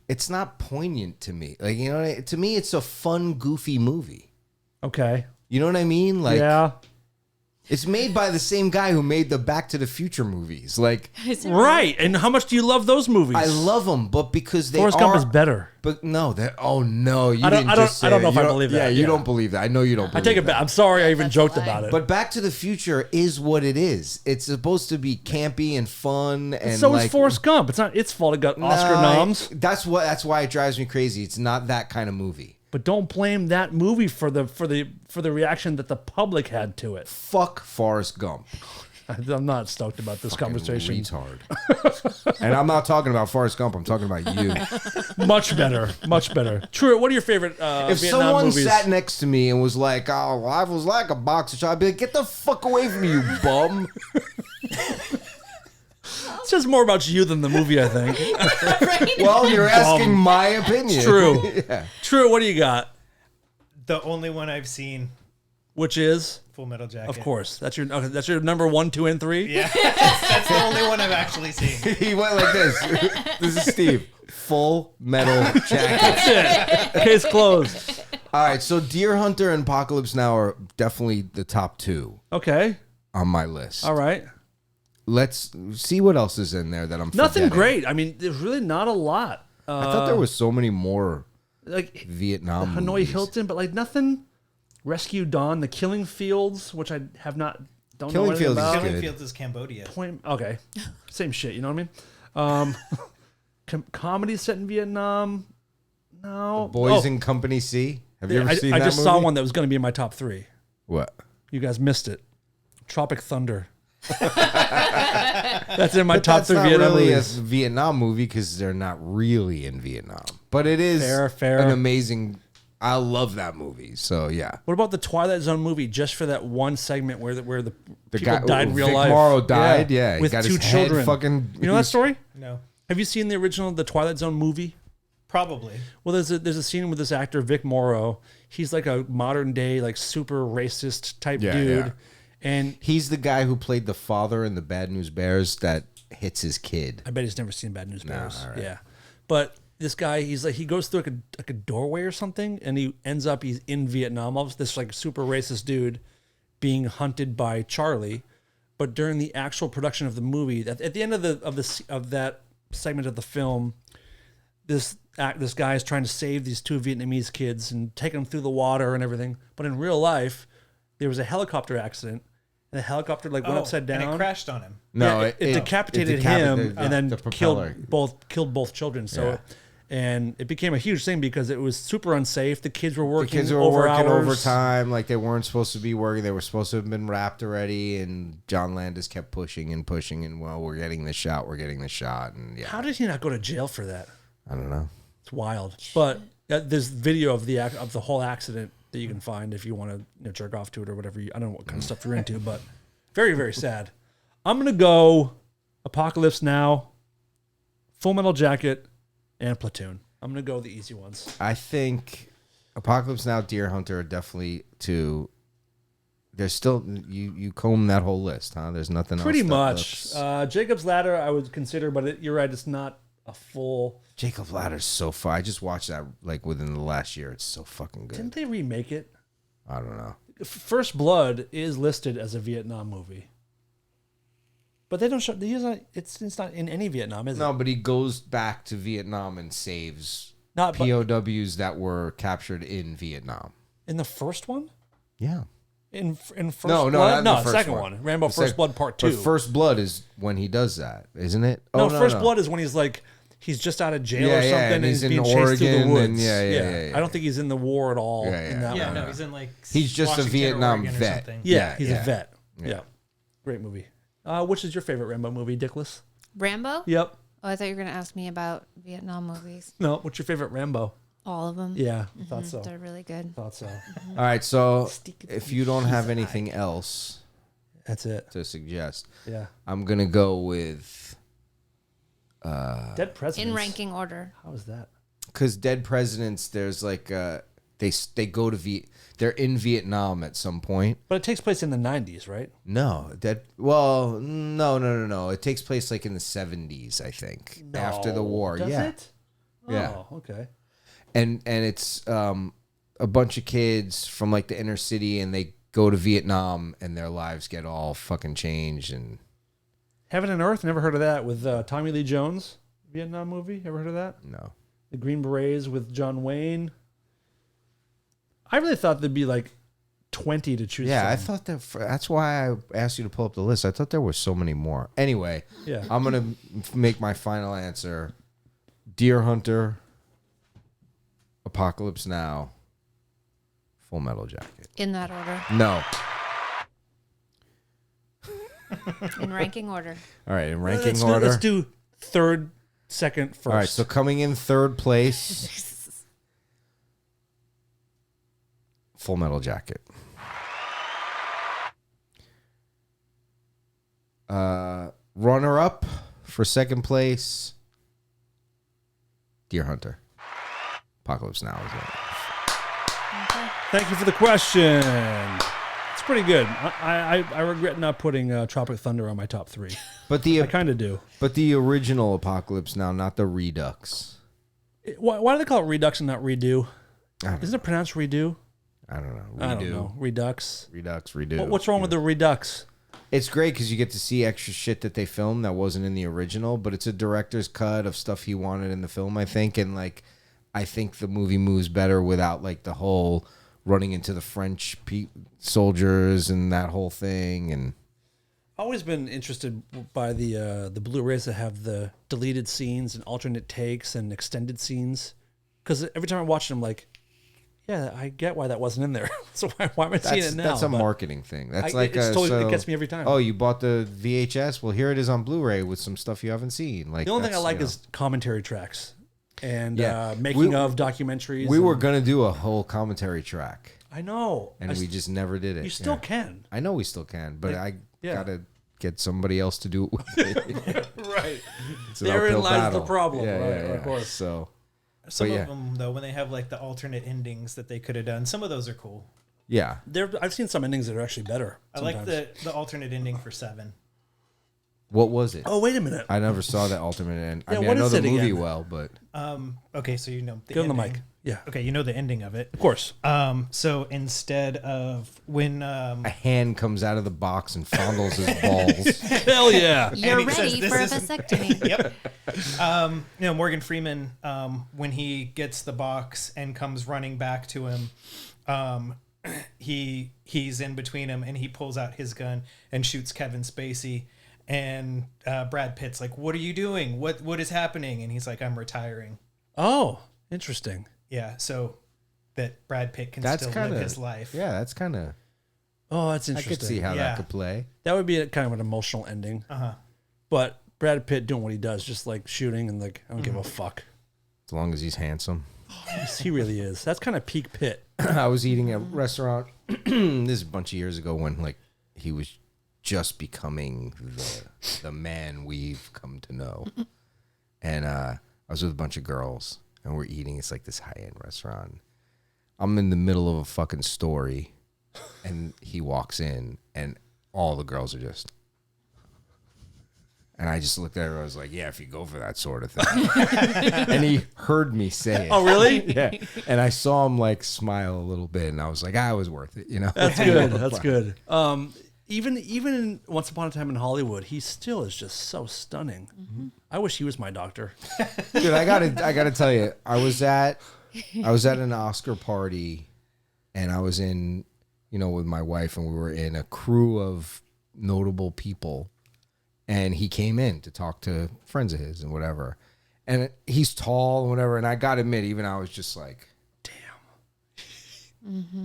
it's not poignant to me. Like, you know, to me, it's a fun, goofy movie. Okay. You know what I mean? Like, Yeah. it's made by the same guy who made the Back to the Future movies. Like, Right. And how much do you love those movies? I love them, but because they Forrest are. Gump is better. But no, that. Oh no, you I don't- didn't I don't- just say I don't it. know if You I believe that. Yeah, you Yeah. don't believe that. I know you don't. I believe take it that. back. I'm sorry I even That's joked fine. about it. But Back to the Future is what it is. It's supposed to be campy and fun, and so like, is Forrest Gump. It's not its fault it got Oscar Nah, noms. That's why it drives me crazy. It's not that kind of movie. But don't blame that movie for the reaction that the public had to it. Fuck Forrest Gump. I'm not stoked about this conversation. Retard. And I'm not talking about Forrest Gump. I'm talking about you. Much better. Much better. True. What are your favorite If Vietnam someone movies? sat next to me and was like, "Oh, life was like a box of chocolate," I'd be like, "Get the fuck away from me, you bum." It says more about you than the movie, I think. Well, you're asking my opinion. True. Yeah. True. What do you got? The only one I've seen, Which is, Full Metal Jacket. of course, that's your number 1, 2, and 3. Yeah, that's the only one I've actually seen. He went like this. This is Steve. Full Metal Jacket. That's it. Case closed. All right, so Deer Hunter and Apocalypse Now are definitely the top 2 Okay. on my list. All right. Let's see what else is in there that I'm Nothing forgetting. great. I mean, there's really not a lot. I thought there was so many more Like Vietnam Hanoi movies. Hilton, but like nothing. Rescue Dawn, The Killing Fields, which I have not don't Killing know anything Fields is about. good. Killing Fields is Cambodia. Okay, same shit. You know what I mean? Comedy set in Vietnam. No. Boys in Company C. Have you ever seen I that just movie? saw one that was going to be in my top 3. What? You guys missed it. Tropic Thunder. That's in my But top that's 3 not Vietnam really movies. a Vietnam movie because they're not really in Vietnam. But it is Fair. an amazing. I love that movie. So yeah, What about the Twilight Zone movie? Just for that one segment where the the people guy died in real Vic life. Morrow died. Yeah, he with got 2 his head children. fucking. You know that story? No, Have you seen the original The Twilight Zone movie? probably. Well, there's a scene with this actor Vic Morrow. He's like a modern day like super racist type Yeah, dude, yeah. and He's the guy who played the father in the Bad News Bears that hits his kid. I bet he's never seen Bad News Bears. all right. Yeah, but this guy, he goes through like a doorway or something, and he's in Vietnam. All this like super racist dude being hunted by Charlie, but during the actual production of the movie, at the end of that segment of the film, this guy is trying to save these 2 Vietnamese kids and take them through the water and everything. But in real life, there was a helicopter accident, and the helicopter went upside down and it crashed on him. No, yeah, it decapitated him and then killed both children. So, Yeah. and it became a huge thing because it was super unsafe. The kids were The working. kids were over working hours. overtime, like they weren't supposed to be working. They were supposed to have been wrapped already, and John Landis kept pushing, and well, we're getting the shot, and yeah, How did he not go to jail for that? I don't know. It's wild. But there's video of the whole accident that you can find if you want to jerk off to it or whatever. I don't know what kind of stuff you're into, but very, very sad. I'm gonna go Apocalypse Now, Full Metal Jacket, and Platoon. I'm gonna go the easy ones. I think Apocalypse Now, Deer Hunter are definitely 2. There's still you comb that whole list, huh? There's nothing Pretty else. much. Jacob's Ladder, I would consider, but you're right. It's not a full. Jacob Ladder's so far. I just watched that like within the last year. It's so fucking good. Didn't they remake it? I don't know. First Blood is listed as a Vietnam movie. But they don't show. They use it's not in any Vietnam, is it? No, but he goes back to Vietnam and saves Not POWs that were captured in Vietnam. in the first one. Yeah. In First No, Blood? not in the first second one. one. Rambo The First sec- Blood Part 2. But First Blood is when he does that, isn't it? no, First Blood is when he's like he's just out of jail Yeah, or yeah, something, and he's in being chased through Oregon, the woods. and yeah. I don't think he's in the war at all. Yeah, yeah. In that Yeah, one. no, he's in like. He's just a Washington or Vietnam Oregon or vet. something. Yeah, he's yeah. a vet. Yeah. Yeah. Great movie. Which is your favorite Rambo movie, Dickless? Rambo? Yep. Oh, I thought you were going to ask me about Vietnam movies. No, what's your favorite Rambo? All of them. Yeah, thought so. They're really good. Thought so. All right, so if you don't have anything else That's it. to suggest, Yeah. I'm going to go with... Dead Presidents. In ranking order. How is that? Because Dead Presidents, there's like... they go to... They're in Vietnam at some point. But it takes place in the 90s, right? No, no. It takes place like in the 70s, I think, after the war. Does yeah, it? Yeah. Oh, okay. and it's a bunch of kids from like the inner city, and they go to Vietnam, and their lives get all fucking changed. And Heaven and Earth, never heard of that, with Tommy Lee Jones, Vietnam movie. Ever heard of that? no, The Green Berets with John Wayne. I really thought there'd be like 20 to choose yeah, from. I thought that's why I asked you to pull up the list. I thought there were so many more. Anyway, Yeah. I'm gonna make my final answer: Deer Hunter, Apocalypse Now, Full Metal Jacket. In that order. No. In ranking order. All right, in ranking let's order. let's do third, second, first. All right, so coming in third place, Full Metal Jacket. Runner up for second place, Deer Hunter. Apocalypse Now is it. Thank you for the question. It's pretty good. I regret not putting Tropic Thunder on my top 3. But the I kind of do. but the original Apocalypse Now, not the Redux. Why do they call it Redux and not Redo? I don't, Isn't it pronounced Redo? I don't know. I don't know. Redux. Redux, redo. What's wrong with the Redux? It's great because you get to see extra shit that they filmed that wasn't in the original, but it's a director's cut of stuff he wanted in the film, I think. And like, I think the movie moves better without like the whole running into the French soldiers and that whole thing. And I've always been interested by the Blu-rays that have the deleted scenes and alternate takes and extended scenes, because every time I watch them, I'm like, yeah, I get why that wasn't in there. So why am I seeing it now? that's a But marketing thing. That's I- like it's totally- it gets me every time. Oh, you bought the VHS? Well, here it is on Blu-ray with some stuff you haven't seen. Like the only thing I that's, like you know. is commentary tracks and Yeah. making We- of documentaries. We were and- gonna do a whole commentary track, I know, and we just never did it. You still Yeah. can. I know we still can, but Like, I yeah. gotta get somebody else to do it with me. Right. It's an Therein uphill lies battle. the problem. Yeah, right, yeah, yeah. of course. So, Some But yeah. of them, though, when they have like the alternate endings that they could have done, some of those are cool. yeah. I've seen some endings that are actually better. I like sometimes. the alternate ending for 7. What was it? Oh, wait a minute. I never saw the ultimate end. I Yeah, mean, I what know is the it movie again? well, but Okay, so you know the Get on the ending. mic. Yeah, Okay, you know the ending of it. of course. So instead of when a hand comes out of the box and fondles his balls. Hell yeah. You're he says, ready "This for a is-" vasectomy. Yep. Morgan Freeman, when he gets the box and comes running back to him, he's in between him and he pulls out his gun and shoots Kevin Spacey. And Brad Pitt's like, "What are you doing? What is happening?" And he's like, "I'm retiring." Oh, interesting. Yeah, so that Brad Pitt can That's still kind live of his life. Yeah, that's kind of. Oh, that's I interesting. could see how Yeah. that could play. That would be a kind of an emotional ending. But Brad Pitt doing what he does, just like shooting and like, I don't give a fuck. As long as he's handsome. He really is. That's kind of peak Pitt. I was eating at a restaurant this is a bunch of years ago when like he was just becoming the man we've come to know. And I was with a bunch of girls and we're eating. It's like this high-end restaurant. I'm in the middle of a fucking story and he walks in and all the girls are just. And I just looked at her. I was like, yeah, if you go for that sort of thing. And he heard me say it. Oh, really? Yeah. And I saw him like smile a little bit and I was like, it was worth it, you know? That's good. That's good. even in Once Upon a Time in Hollywood, he still is just so stunning. I wish he was my doctor. Dude, I gotta tell you, I was at an Oscar party, and I was in, with my wife, and we were in a crew of notable people, and he came in to talk to friends of his and whatever, and he's tall and whatever, and I gotta admit, even I was just like,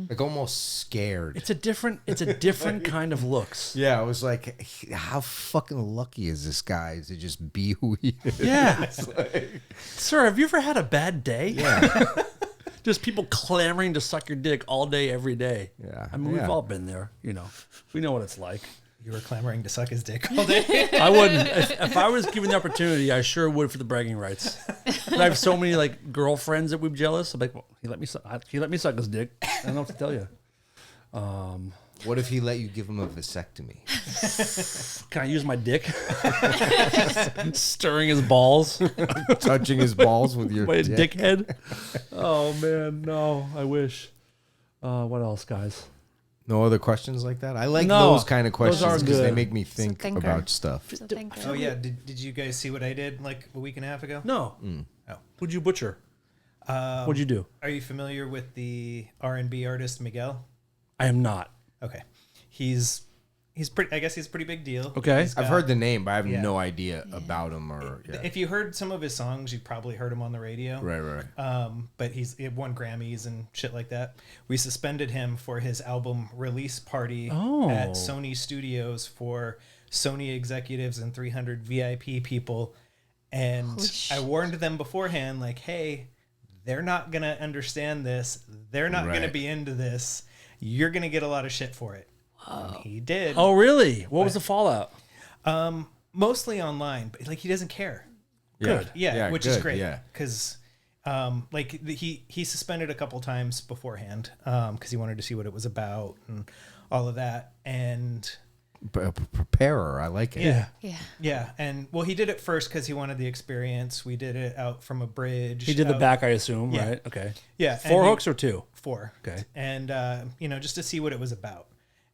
like almost scared. It's a different kind of looks. Yeah, I was like, how fucking lucky is this guy to just be who he is? Yeah. Sir, have you ever had a bad day? Yeah. Just people clamoring to suck your dick all day, every day. Yeah. I mean, we've all been there, We know what it's like. You were clamoring to suck his dick all day. I wouldn't. If I was given the opportunity, I sure would for the bragging rights. But I have so many girlfriends that we'd be jealous. I'm like, well, he let me suck his dick. I don't know what to tell you. What if he let you give him a vasectomy? Can I use my dick? Stirring his balls, Touching his balls with your dick. dickhead. Oh man, no. I wish. What else, guys? No other questions like that? I like No, those kind of those are questions because they good. make me think thinker. about stuff. It's a thinker. Oh yeah, did you guys see what I did like a week and a half ago? No. Oh. What'd you butcher? What'd you do? Are you familiar with the R&B artist Miguel? I am not. Okay, he's pretty. I guess he's a pretty big deal. Okay. He's I've got- heard the name, but I have Yeah. no idea about him or. Yeah. If you heard some of his songs, you've probably heard him on the radio. Right. But he won Grammys and shit like that. We suspended him for his album release party at Sony Studios for Sony executives and 300 VIP people. And I warned them beforehand, like, hey, they're not going to understand this. They're not going to Right. be into this. You're going to get a lot of shit for it. And he did. Oh, really? What was the fallout? Mostly online, but he doesn't care. Good. Yeah, which is good, great. yeah. Because he suspended a couple times beforehand because he wanted to see what it was about and all of that. And Preparer, I like it. yeah, and well, he did it first because he wanted the experience. We did it out from a bridge. He did the out- back, I assume, Yeah. right? Okay. Yeah, Four and hooks or two? 4. Okay. And just to see what it was about.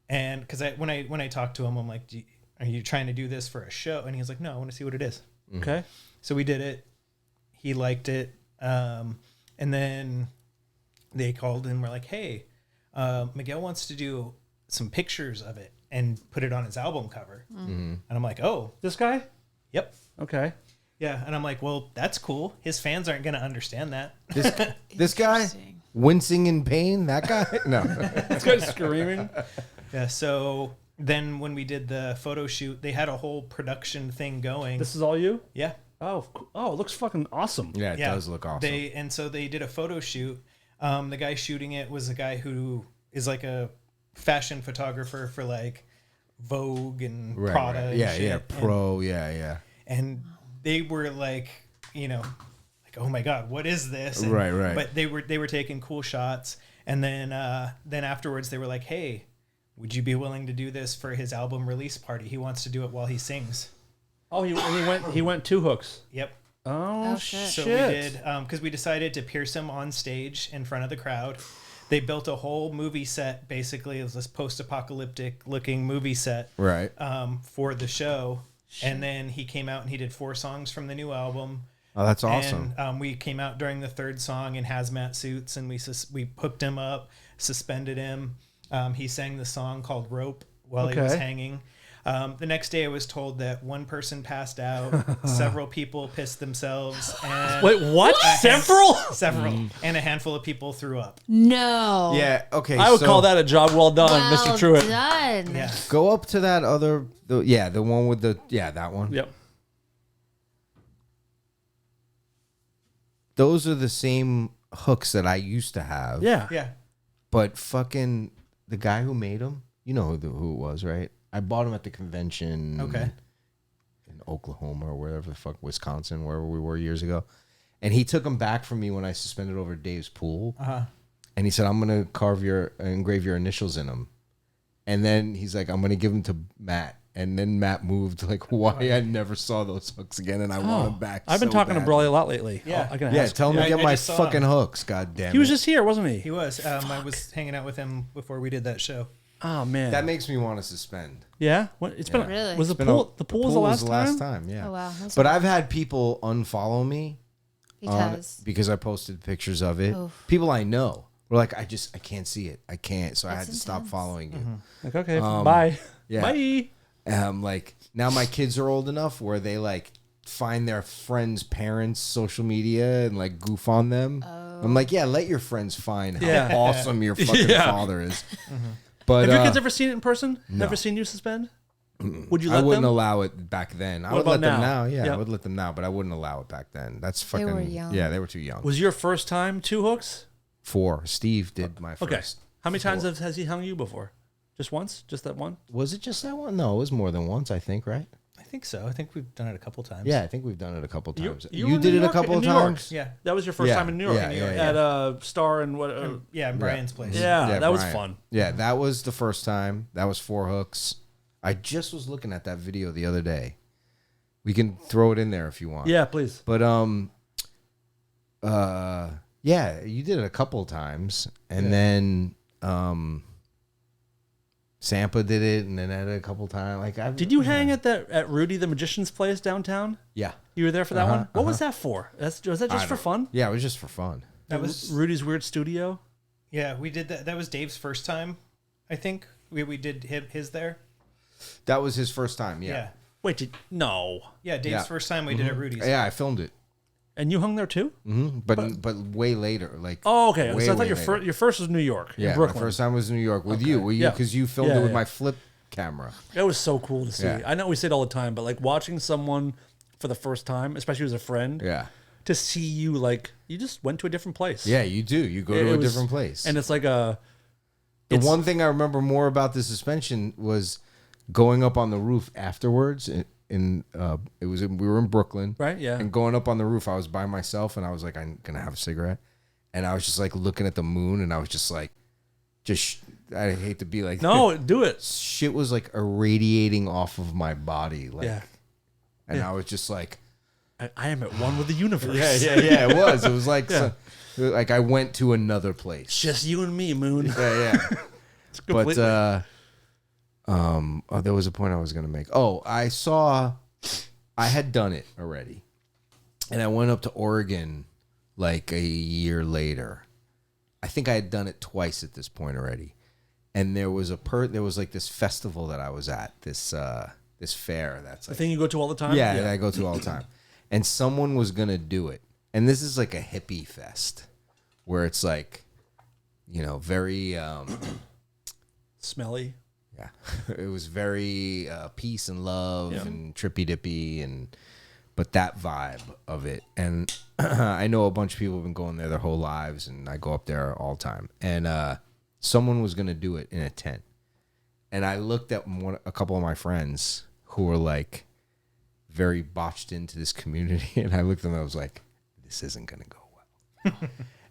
And because when I talked to him, I'm like, are you trying to do this for a show? And he was like, no, I want to see what it is. Okay. So we did it. He liked it. And then they called and were like, hey, Miguel wants to do some pictures of it and put it on his album cover. And I'm like, oh, This guy? yep. Okay. Yeah. And I'm like, well, that's cool. His fans aren't going to understand that. This guy Interesting. wincing in pain. That guy. No. This guy's screaming. Yeah. So then when we did the photo shoot, they had a whole production thing going. This is all you? Yeah. Oh, it looks fucking awesome. Yeah, it does look awesome. So they did a photo shoot. The guy shooting it was a guy who is like a fashion photographer for like Vogue and Prada. And Yeah, shit. yeah. Pro. Yeah. And they were like, oh my God, what is this? And, Right. But they were taking cool shots. And then afterwards they were like, hey, would you be willing to do this for his album release party? He wants to do it while he sings. Oh, he went 2 hooks. Yep. Oh, shit. So we did, because we decided to pierce him on stage in front of the crowd. They built a whole movie set, basically. It was this post-apocalyptic looking movie set Right. for the show. And then he came out and he did 4 songs from the new album. Oh, that's awesome. And we came out during the 3rd song in hazmat suits, and we hooked him up, suspended him. He sang the song called Rope while he was Okay. hanging. The next day, I was told that one person passed out, several people pissed themselves, and Wait, what? Several? several, and a handful of people threw up. No. Yeah. Okay. I would so call that a job well done, Well Mr. Truitt. done. Yeah, Go up to that other. The one with the. Yeah, that one. Yep. Those are the same hooks that I used to have. Yeah. yeah. But fucking the guy who made them, you know who it was, right? I bought them at the convention. Okay. In Oklahoma or wherever the fuck, Wisconsin, wherever we were years ago. And he took them back from me when I suspended over Dave's pool. And he said, I'm going to engrave your initials in them. And then he's like, I'm going to give them to Matt. And then Matt moved like Hawaii. I never saw those hooks again, and I want them back. I've been so talking to bad. Brawley a lot lately. Yeah. I can Yeah, ask. tell him to I get my just saw fucking him. hooks. God damn He was it. just here, wasn't he? He was. I was hanging out with him before we did that show. Oh man, That makes me want to suspend. yeah. What? It's been Really? was the Been pool? a- The pool was the last time. Yeah. Oh, wow. That's But rough. I've had people unfollow me because I posted pictures of it. Oof. People I know were like, I can't see it. I can't. So I had That's to stop intense. following you. Like okay, bye. yeah. Bye. Like now my kids are old enough where they like find their friends' parents' social media and like goof on them. I'm like, yeah, let your friends find how Yeah. awesome your fucking Yeah. father is. But Have your kids ever seen it in person? no. Never seen you suspend? Would you let I wouldn't them? allow it back then. I What would about let them now? now. Yeah, Yeah. I would let them now, but I wouldn't allow it back then. That's They fucking were young. Yeah, they were too young. Was your first time 2 hooks? 4. Steve did my first. Okay. How many times has he hung you before? Just once? Just that one? Was it just that one? No, it was more than once, I think, right? I think so. I think we've done it a couple times. Yeah, I think we've done it a couple You- times. you You, were in did New it a York- couple in of New York. times? Yeah. That was your first Yeah, time in New York. yeah, yeah, At Star and what? Yeah, Brian's place. yeah, that was Brian. fun. Yeah, that was the first time. That was 4 hooks. I just was looking at that video the other day. We can throw it in there if you want. Yeah, please. But yeah, you did it a couple of times, and then Sampa did it, and then I did it a couple of times. Like, Did you hang at Rudy the Magician's place downtown? Yeah, You were there for that one? What was that for? Was that just for fun? yeah, it was just for fun. That was Rudy's Weird Studio? yeah. We did that. That was Dave's first time. I think we did his there. That was his first time. Yeah. Yeah, Wait, no. Yeah, Dave's Yeah. first time we did at Rudy's. yeah, I filmed it. And you hung there too? But way later, like Oh, okay. way, So I thought way later. your first was New York, Yeah, in Brooklyn. my first time was New York with you. Yeah. Because you filmed Yeah, it with yeah. my flip camera. It was so cool to see. Yeah. I know we say it all the time, but like watching someone for the first time, especially as a friend, Yeah, to see you like you just went to a different place. yeah, you do. You go It to a was- different place. and it's like a The one thing I remember more about the suspension was going up on the roof afterwards. We were in Brooklyn, Right, yeah. And going up on the roof, I was by myself, and I was like, I'm gonna have a cigarette, and I was just like looking at the moon, and I was just like, I hate to be like, no, do it. shit was like irradiating off of my body, like, Yeah, and I was just like, I am at one with the universe. yeah, it was. It was like, Yeah. like I went to another place. Just you and me, Moon. Yeah. It's completely- But there was a point I was gonna make. Oh, I had done it already, and I went up to Oregon like a year later. I think I had done it twice at this point already, and there was like this festival that I was at, this fair that's the like, thing you go to all the time. yeah, that I go to all the time, and someone was gonna do it, and this is like a hippie fest where it's like, very Smelly. yeah, it was very peace and love Yeah. and trippy dippy but that vibe of it. And I know a bunch of people have been going there their whole lives, and I go up there all the time. And someone was gonna do it in a tent, and I looked at a couple of my friends who were like very botched into this community, and I looked at them and I was like, this isn't gonna go well.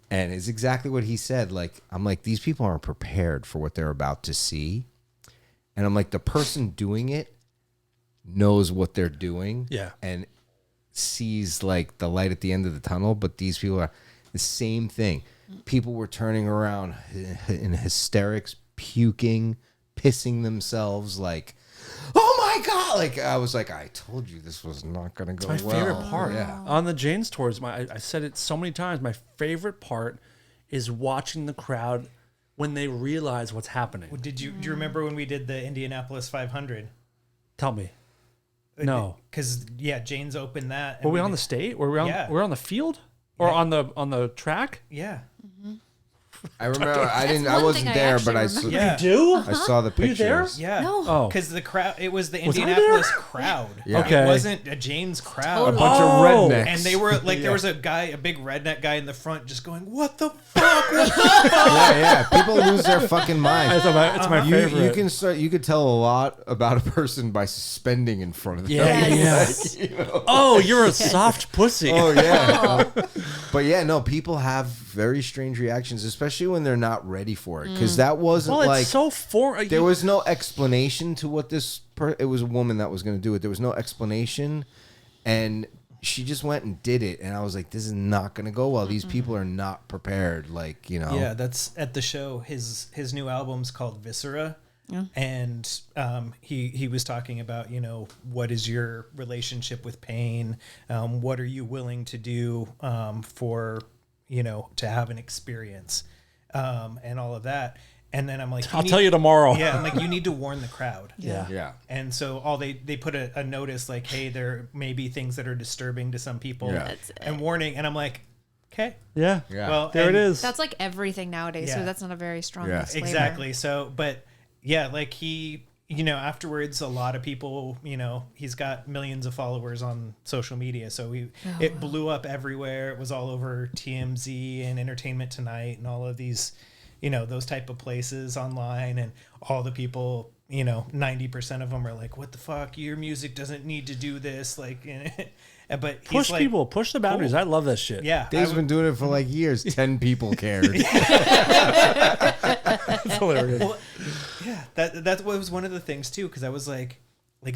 And it's exactly what he said. Like, I'm like, these people aren't prepared for what they're about to see. And I'm like, the person doing it knows what they're doing. Yeah. And sees like the light at the end of the tunnel. But these people are the same thing. People were turning around in hysterics, puking, pissing themselves like, oh my God. Like, I was like, I told you this was not going to go My well. favorite part. Yeah. On the Jane's tours, I said it so many times. My favorite part is watching the crowd when they realize what's happening. Do you remember when we did the Indianapolis 500? Tell me. No. Because Jane's opened that. and Were we on did- the state? Were we on? Yeah. Were we on the field or on the track? Yeah. I remember I didn't. I one wasn't thing I there, actually but I remember. saw, Yeah. You do? I saw the Were you pictures. there? Yeah. No. Oh. Because the crowd, it was the Was I Indianapolis there? crowd. Yeah. Okay. It wasn't a Jane's crowd. A Totally. bunch Oh. of rednecks. And they were like, there was a big redneck guy in the front just going, what the fuck? Yeah. People lose their fucking minds. It's my favorite. You could tell a lot about a person by suspending in front of them. Yeah. Oh, you're a soft pussy. Oh yeah. But yeah, no, people have very strange reactions, especially when they're not ready for it. Because that wasn't Well, like it's so foreign. there was no explanation to what this. It was a woman that was going to do it. There was no explanation, and she just went and did it. And I was like, this is not going to go well. These people are not prepared. Like, Yeah, that's at the show. His new album's called Viscera. And he was talking about, what is your relationship with pain? What are you willing to do for, to have an experience and all of that. And then I'm like, I'll tell you tomorrow. Yeah, I'm like, you need to warn the crowd. Yeah. And so they put a notice like, hey, there may be things that are disturbing to some people and warning. And I'm like, okay. Yeah. Well, there it is. That's like everything nowadays. So that's not a very strong disclaimer. Exactly. So, but yeah, like he, afterwards, a lot of people, he's got millions of followers on social media. So it blew up everywhere. It was all over TMZ and Entertainment Tonight and all of these, those type of places online, and all the people, 90% of them are like, what the fuck? Your music doesn't need to do this. Like, but push he's like, people, push the boundaries. cool. I love that shit. Yeah. Dave's been doing it for like years. 10 people cared. It's hilarious. Well, yeah, that was one of the things too, because I was like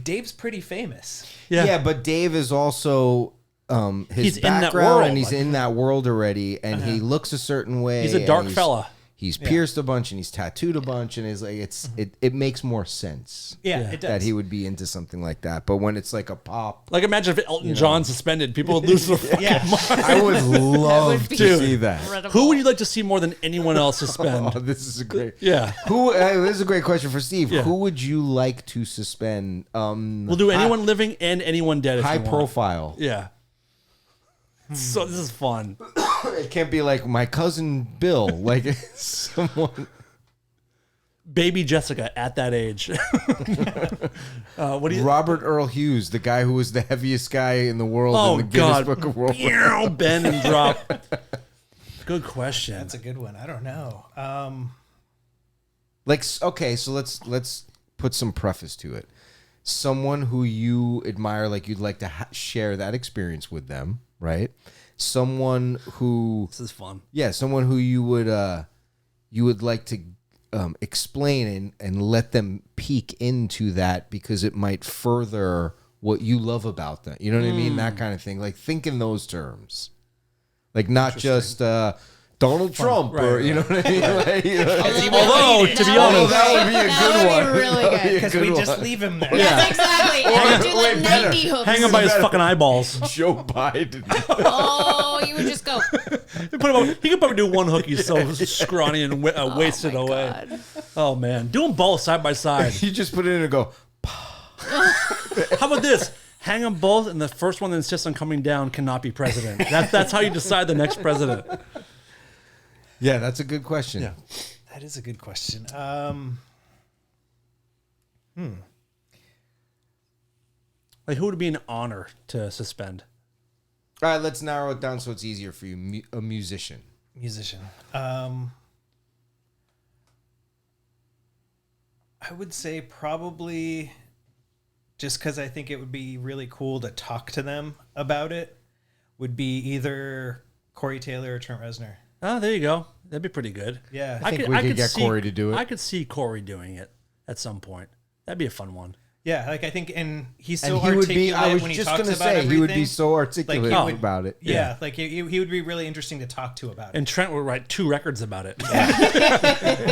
Dave's pretty famous. Yeah, but Dave is also his He's in that background, world. and he's in that world already, and he looks a certain way. He's a dark and fella. He's pierced a bunch and he's tattooed a bunch, and it's like it makes more sense. Yeah, it does. That he would be into something like that. But when it's like a pop, Like, imagine if Elton John suspended, people would lose their fucking mind. I would love to see that. Incredible. Who would you like to see more than anyone else suspend? Oh, this is a great. Yeah. This is a great question for Steve. Yeah. Who would you like to suspend? We'll do anyone living and anyone dead if high you want. profile. Yeah. So this is fun. It can't be like my cousin Bill, like someone. Baby Jessica at that age. What do you? Robert Earl Hughes, the guy who was the heaviest guy in the world Oh, in the Guinness God. Book of World Records. Bend and drop. Good question. That's a good one. I don't know. Like, okay, so let's put some preface to it. Someone who you admire, like you'd like to share that experience with them, right? Someone who This is fun. someone who you would like to explain and let them peek into that, because it might further what you love about them. You know what I mean? That kind of thing. Like, think in those terms. Like, not just Donald Trump, Right, or right. you know what I mean? Like, you know, Although, to be honest, that would be a good one. That would be really That would be good. a Because good we one. just leave him there. Yes, exactly. And do Wait, the better. 90 hooks. hang him by his fucking eyeballs. Joe Biden. Oh, you would just go. He could probably do one hook. He's so scrawny and wasted my away. God. Oh man, do them both side by side. You just put it in and go. How about this? Hang them both, and the first one that insists on coming down cannot be president. That's how you decide the next president. Yeah, that's a good question. Yeah. That is a good question. Like, who would be an honor to suspend? All right, let's narrow it down so it's easier for you. A musician. Musician. I would say probably, just because I think it would be really cool to talk to them about it, would be either Corey Taylor or Trent Reznor. Oh, there you go. That'd be pretty good. Yeah. I think we could get Corey to do it. I could see Corey doing it at some point. That'd be a fun one. Yeah, like I think, and he's so And he would articulate be. I was when he just talks going to about say everything. he would be so articulate Like, he would- about it. Yeah, like he would be really interesting to talk to about it. And Trent would write 2 records about it.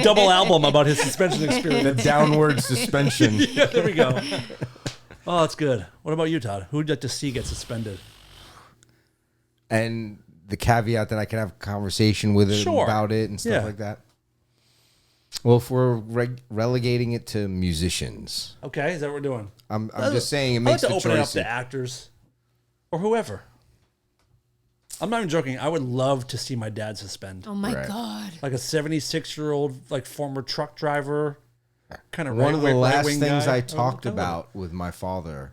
Double album about his suspension The experience. downward suspension. Yeah, there we go. Oh, that's good. What about you, Todd? Who'd you like to see get suspended? And the caveat that I can have a conversation with him Sure. about it and stuff Yeah. like that. Well, if we're relegating it to musicians, Okay, is that what we're doing? I'm just saying it I'd like makes to the open it up choice. to actors or whoever. I'm not even joking. I would love to see my dad suspend. Oh my Right. God. Like a 76-year-old, like former truck driver, kind of One of the last right-wing things guy. I talked I love it. about with my father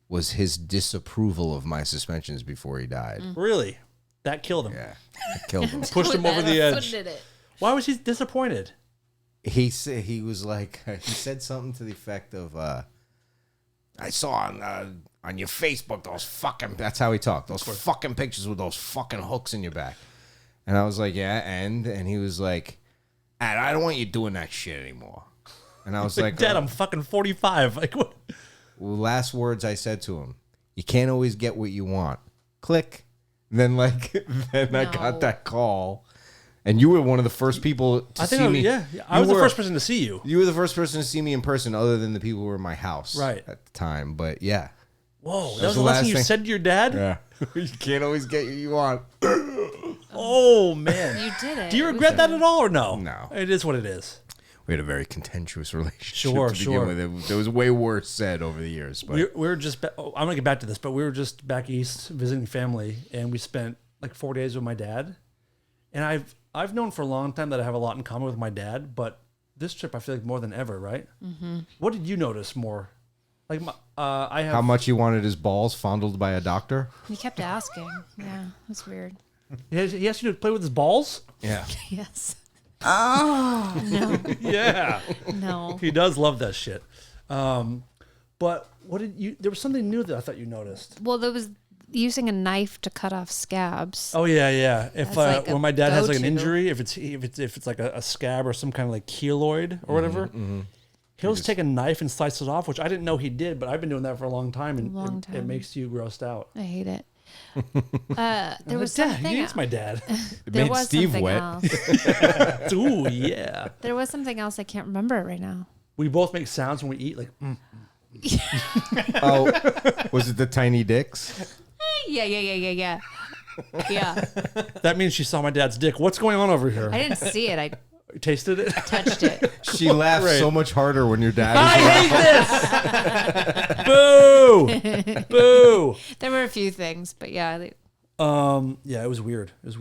was his disapproval of my suspensions before he died. Really? That killed him. Yeah, it killed him. Pushed him over the edge. Why was he disappointed? He said he was like he said something to the effect of I saw on your Facebook those fucking, that's how he talked, those fucking pictures with those fucking hooks in your back. And I was like, yeah, and he was like, I don't want you doing that shit anymore. And I was like, Dad, I'm fucking 45. Like, what? well, last words I said to him, you can't always get what you want. Click. And then I got that call. And you were one of the first people to see me. Yeah, I was the first person to see you. You were the first person to see me in person, other than the people who were in my house right at the time. But yeah. Whoa, that was the last thing you said to your dad? Yeah. You can't always get what you want. Oh, man. You did it. Do you regret that at all or no? No. It is what it is. We had a very contentious relationship Sure, to begin sure. with. There was way worse said over the years. But We were just, I'm going to get back to this, but we were just back east visiting family, and we spent like 4 days with my dad. And I've known for a long time that I have a lot in common with my dad, but this trip I feel like more than ever, right? Mm-hmm. What did you notice more? Like I have how much he wanted his balls fondled by a doctor? He kept asking. Yeah, that's weird. He asked you to play with his balls? Yeah. Yes. Oh No. yeah. No. He does love that shit. But what did you? There was something new that I thought you noticed. Well, there was using a knife to cut off scabs. Oh yeah. If That's like a when my dad has like an go-to. injury, if it's like a scab or some kind of like keloid or whatever, he'll just take a knife and slice it off, which I didn't know he did, but I've been doing that for a long time, and it makes you grossed out. I hate it. There was Dad, something. he is my dad. There made was Steve something wet. else. Ooh yeah. There was something else. I can't remember it right now. We both make sounds when we eat, like. Oh, was it the tiny dicks? Yeah. Yeah. That means she saw my dad's dick. What's going on over here? I didn't see it. I Tasted it. touched it. She laughed Right. so much harder when your dad I hate this. Boo. Boo. There were a few things, but yeah. Yeah, it was weird. Do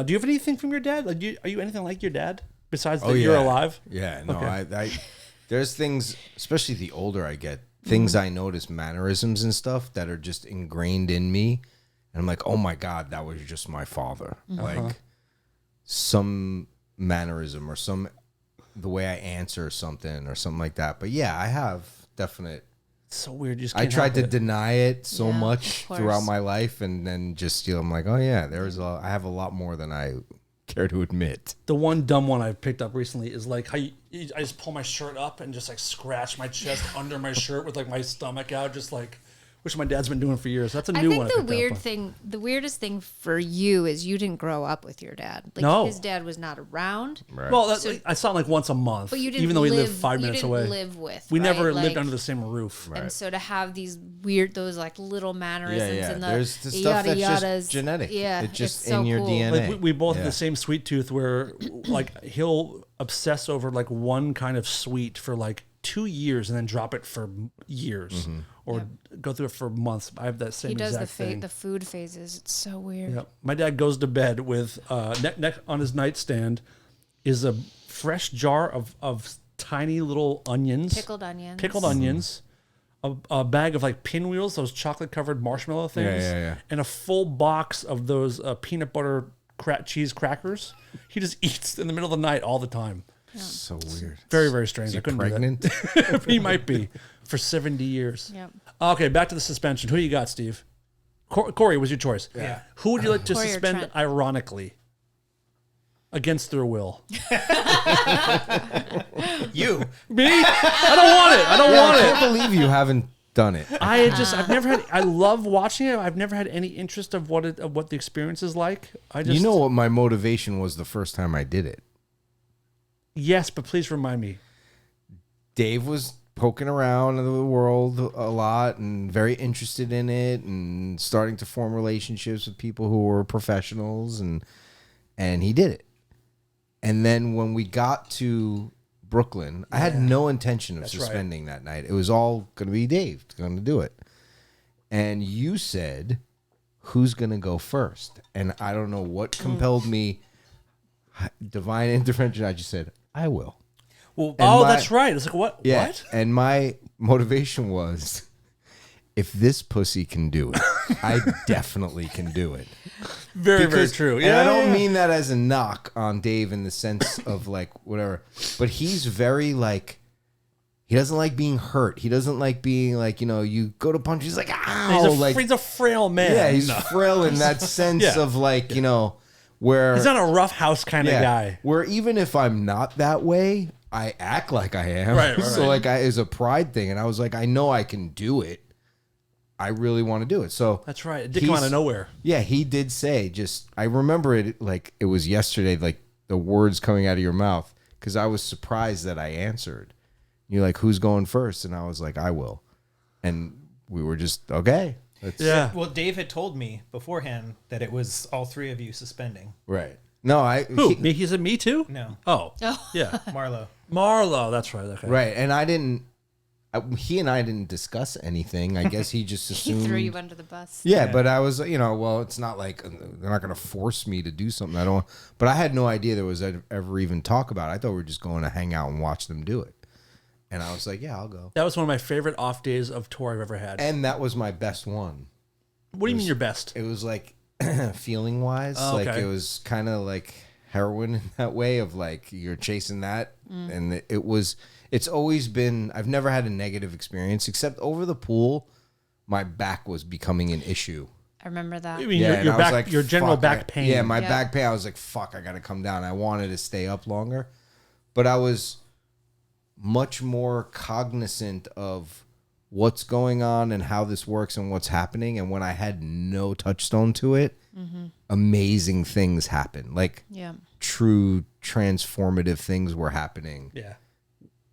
you have anything from your dad? Like, are you anything like your dad besides that Oh, you're yeah. alive? Yeah, no, Okay. I there's things, especially the older I get, things I notice, mannerisms and stuff that are just ingrained in me. And I'm like, oh my God, that was just my father. Like some mannerism or the way I answer something or something like that. But yeah, I have definite. It's so weird. You just I can't tried to help it. deny it so Yeah, much of course. throughout my life, and then just I'm like, oh yeah, I have a lot more than I care to admit. The one dumb one I picked up recently is like how I just pull my shirt up and just like scratch my chest under my shirt with like my stomach out, just like, which my dad's been doing for years. That's a I new think one. the weirdest thing for you is you didn't grow up with your dad. Like No. his dad was not around. Right. Well, I saw him like once a month, But you didn't even though we live, lived 5 minutes you didn't away. live with. We never right? lived Like, under the same roof. And so to have these weird, those like little mannerisms yeah. and There's the stuff yada that's just yadas. genetic. Yeah, It's just so in your cool. DNA. Like we both have Yeah. the same sweet tooth where like he'll obsess over like one kind of sweet for like 2 years and then drop it for years or go through it for months. I have that same He does exact thing. the food phases. It's so weird. Yep. My dad goes to bed with on his nightstand is a fresh jar of tiny little onions, Pickled onions. pickled onions, a bag of like pinwheels, those chocolate covered marshmallow things, yeah. and a full box of those peanut butter cheese crackers. He just eats in the middle of the night all the time. So weird. Very, very strange. Is he I couldn't pregnant? do that. He might be for 70 years. Yep. Okay, back to the suspension. Who you got, Steve? Corey was your choice. Yeah. Who would you like to Corey or suspend Trent? ironically? Against their will. You. Me? I don't want it. I don't I want it. can't believe you haven't done it. I've never had. I love watching it. I've never had any interest of what the experience is like. I just, You know what my motivation was the first time I did it? Yes, but please remind me. Dave was poking around in the world a lot and very interested in it and starting to form relationships with people who were professionals, and he did it. And then when we got to Brooklyn, I had no intention of suspending that night. It was all going to be Dave going to do it. And you said, who's going to go first? And I don't know what compelled me, divine intervention. I just said, I will. Well, And That's right. It's like what? Yeah. What? And my motivation was, if this pussy can do it, I definitely can do it. Very, very true. And I don't mean that as a knock on Dave in the sense of like whatever, but he's very like, he doesn't like being hurt. He doesn't like being like, you go to punch, he's like, ow. He's a frail man. Yeah, he's frail in that sense Yeah. of like, where He's not a rough house kind of guy. Where even if I'm not that way, I act like I am. Right. So like, it's a pride thing, and I was like, I know I can do it. I really want to do it. So That's right. It did come out of nowhere. Yeah, he did say, I remember it like it was yesterday, like the words coming out of your mouth, because I was surprised that I answered. You're like, who's going first? And I was like, I will. And we were just, okay. Yeah. Well, Dave had told me beforehand that it was all three of you suspending. Right. No, Who? Me? He said me too? No. Oh. Oh. Yeah. Marlo. That's right. Okay. Right. And I didn't, he and I didn't discuss anything. I guess he just He assumed. threw you under the bus. Yeah, but I was, well, it's not like they're not going to force me to do something I don't. But I had no idea there was ever even talk about it. I thought we were just going to hang out and watch them do it. And I was like, yeah, I'll go. That was one of my favorite off days of tour I've ever had. And that was my best one. What do you mean your best? It was like feeling wise, Oh, okay. like it was kind of like heroin in that way of like you're chasing that, and it's always been. I've never had a negative experience except over the pool. My back was becoming an issue. I remember that. I mean, Yeah, and your I was back, like, your general fuck, back pain. Yeah, my back pain. I was like, fuck, I got to come down. I wanted to stay up longer, but I was much more cognizant of what's going on and how this works and what's happening. And when I had no touchstone to it, amazing things happened. Like true transformative things were happening. Yeah.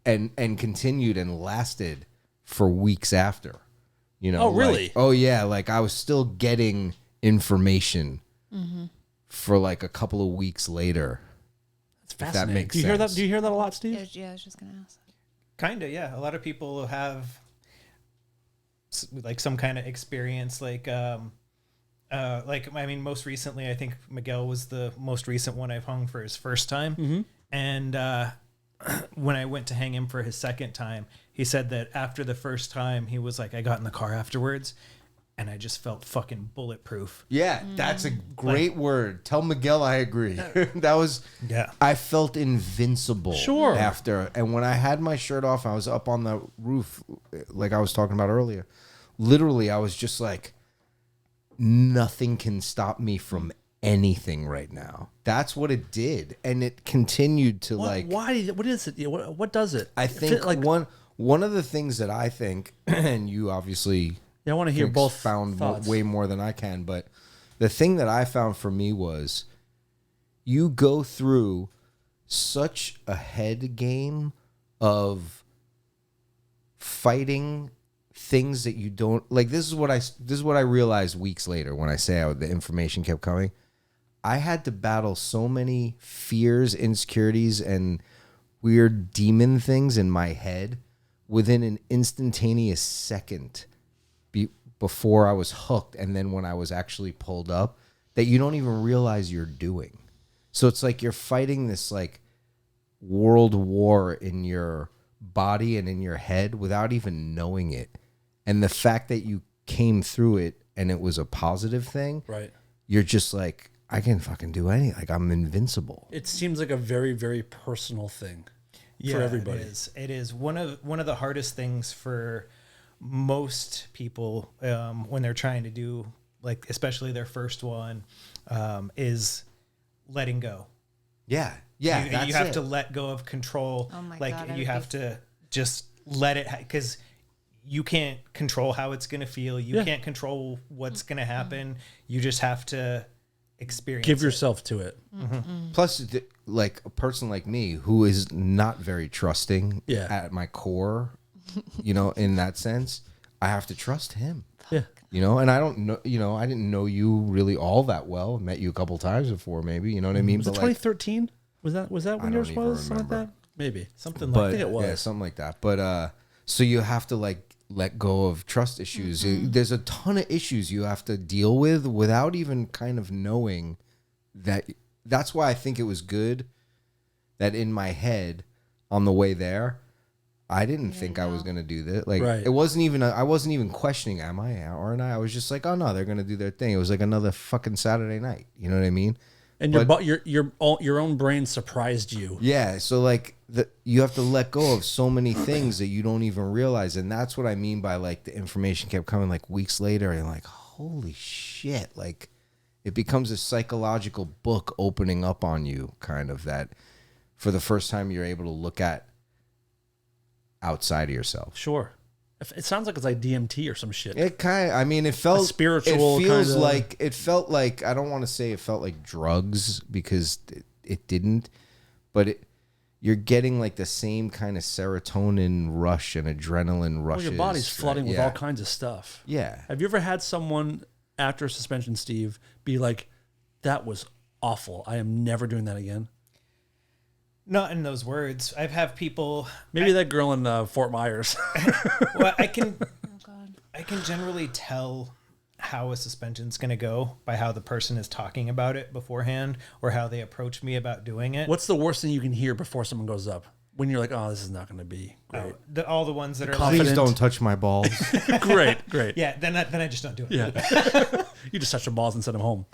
And continued and lasted for weeks after. Oh, really? Like, oh, yeah. Like I was still getting information for like a couple of weeks later. That's fascinating. That makes do you hear that? sense. Do you hear that a lot, Steve? Yeah, I was just gonna ask. Kind of, yeah. A lot of people have like some kind of experience, like I mean, most recently, I think Miguel was the most recent one I've hung for his first time, and when I went to hang him for his second time, he said that after the first time, he was like, I got in the car afterwards, and I just felt fucking bulletproof. Yeah, that's a great word. Tell Miguel I agree. That was, yeah. I felt invincible Sure. after. And when I had my shirt off, I was up on the roof, like I was talking about earlier. Literally, I was just like, nothing can stop me from anything right now. That's what it did. And it continued to Why? What is it? What does it? I think like one of the things that I think, and you obviously... Yeah, I want to hear both found thoughts. way more than I can, but the thing that I found for me was you go through such a head game of fighting things that you don't like. This is what I realized weeks later when I say the information kept coming. I had to battle so many fears, insecurities, and weird demon things in my head within an instantaneous second before I was hooked, and then when I was actually pulled up, that you don't even realize you're doing. So it's like you're fighting this like world war in your body and in your head without even knowing it. And the fact that you came through it and it was a positive thing, right? You're just like, I can fucking do anything. Like I'm invincible. It seems like a very, very personal thing for everybody. It is one of the hardest things for most people when they're trying to do, like, especially their first one, is letting go. Yeah. You have to let go of control. Oh my like God, you have to just let it, because you can't control how it's going to feel. You can't control what's going to happen. You just have to experience. Give yourself to it. Plus, like a person like me who is not very trusting at my core, in that sense, I have to trust him. Yeah. And I don't know, I didn't know you really all that well. Met you a couple times before, maybe, you know what I mean? Was it 2013? Was that when yours was? Something like that? Maybe. Something like that. I think it was. Yeah, something like that. But so you have to like let go of trust issues. There's a ton of issues you have to deal with without even kind of knowing that. That's why I think it was good that in my head on the way there, I didn't think I was going to do that. Like, Right. it wasn't even, I wasn't even questioning, am I, aren't I? I was just like, oh no, they're going to do their thing. It was like another fucking Saturday night. You know what I mean? And your own brain surprised you. Yeah. So like you have to let go of so many things that you don't even realize. And that's what I mean by like the information kept coming like weeks later and like, holy shit. Like it becomes a psychological book opening up on you, kind of, that for the first time you're able to look at outside of yourself. Sure. It sounds like it's like DMT or some shit. It kind of, I mean, it felt spiritual. It feels kinda. like, it felt like, I don't want to say it felt like drugs because it didn't, but you're getting like the same kind of serotonin rush and adrenaline rushes. Well, your body's flooding with Yeah. all kinds of stuff. Yeah. Have you ever had someone after suspension, Steve, be like, that was awful. I am never doing that again? Not in those words. I've had people. Maybe that girl in Fort Myers. Well, I can generally tell how a suspension's going to go by how the person is talking about it beforehand or how they approach me about doing it. What's the worst thing you can hear before someone goes up? When you're like, oh, this is not going to be great. All the ones that are Please don't touch my balls. Great. yeah, then I just don't do it. Yeah. You just touch the balls and send them home.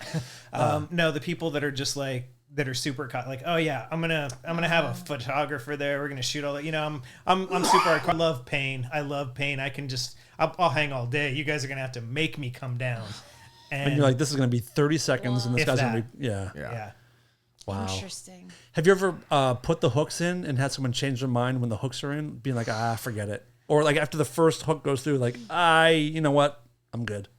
No, the people that are just like that are super like, oh yeah, I'm gonna have a photographer there. We're gonna shoot all that. You know, I'm super hardcore. I love pain. I can just I'll hang all day. You guys are gonna have to make me come down. And you're like, this is gonna be 30 seconds, and this If guy's that. gonna be yeah. Wow. Interesting. Have you ever put the hooks in and had someone change their mind when the hooks are in, being like, forget it, or like after the first hook goes through, like, you know what, I'm good.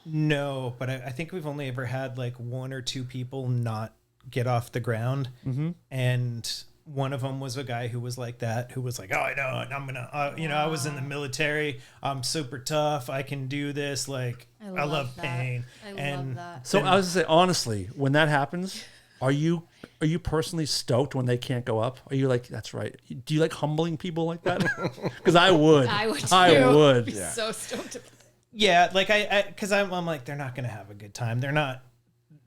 No, but I think we've only ever had like one or two people not get off the ground. Mm-hmm. And one of them was a guy who was like that, who was like, oh, I know, I'm going to, you know, I was in the military. I'm super tough. I can do this. Like, I love that. pain. I love that. So I was gonna say, honestly, when that happens, are you personally stoked when they can't go up? Are you like, that's right? Do you like humbling people like that? Because I would. I would too. I would. Be so stoked about that. Yeah, like because I'm like, they're not going to have a good time. They're not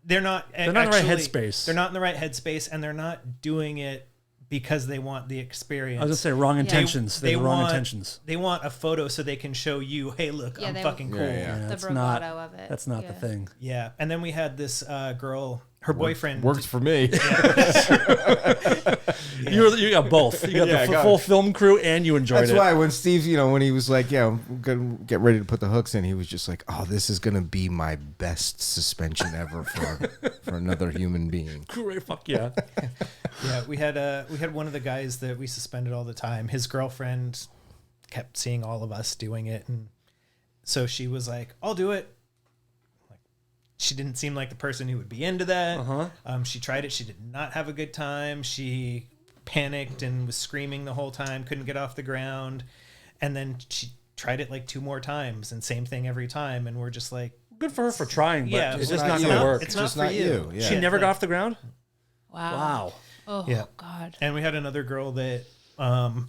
in the right headspace. They're not in the right headspace, and they're not doing it because they want the experience. I was gonna say wrong intentions. They have wrong intentions. They want a photo so they can show you, hey, look, I'm fucking cool. The That's bravado of it. That's not the thing. Yeah, and then we had this girl. Her boyfriend Works for me. You got both. You got the full film crew, and you enjoyed That's it. why when Steve, you know, when he was like, yeah, I'm gonna get ready to put the hooks in, he was just like, oh, this is gonna be my best suspension ever for another human being. Great, fuck yeah. Yeah, we had one of the guys that we suspended all the time. His girlfriend kept seeing all of us doing it, and so she was like, I'll do it. She didn't seem like the person who would be into that. She tried it. She did not have a good time. She panicked and was screaming the whole time, couldn't get off the ground. And then she tried it like 2 more times and same thing every time. And we're just like, Good for her for trying, but yeah, it's just not going to work. It's just not for not you. you. She never got off the ground? Wow. Oh, Yeah. God. And we had another girl that,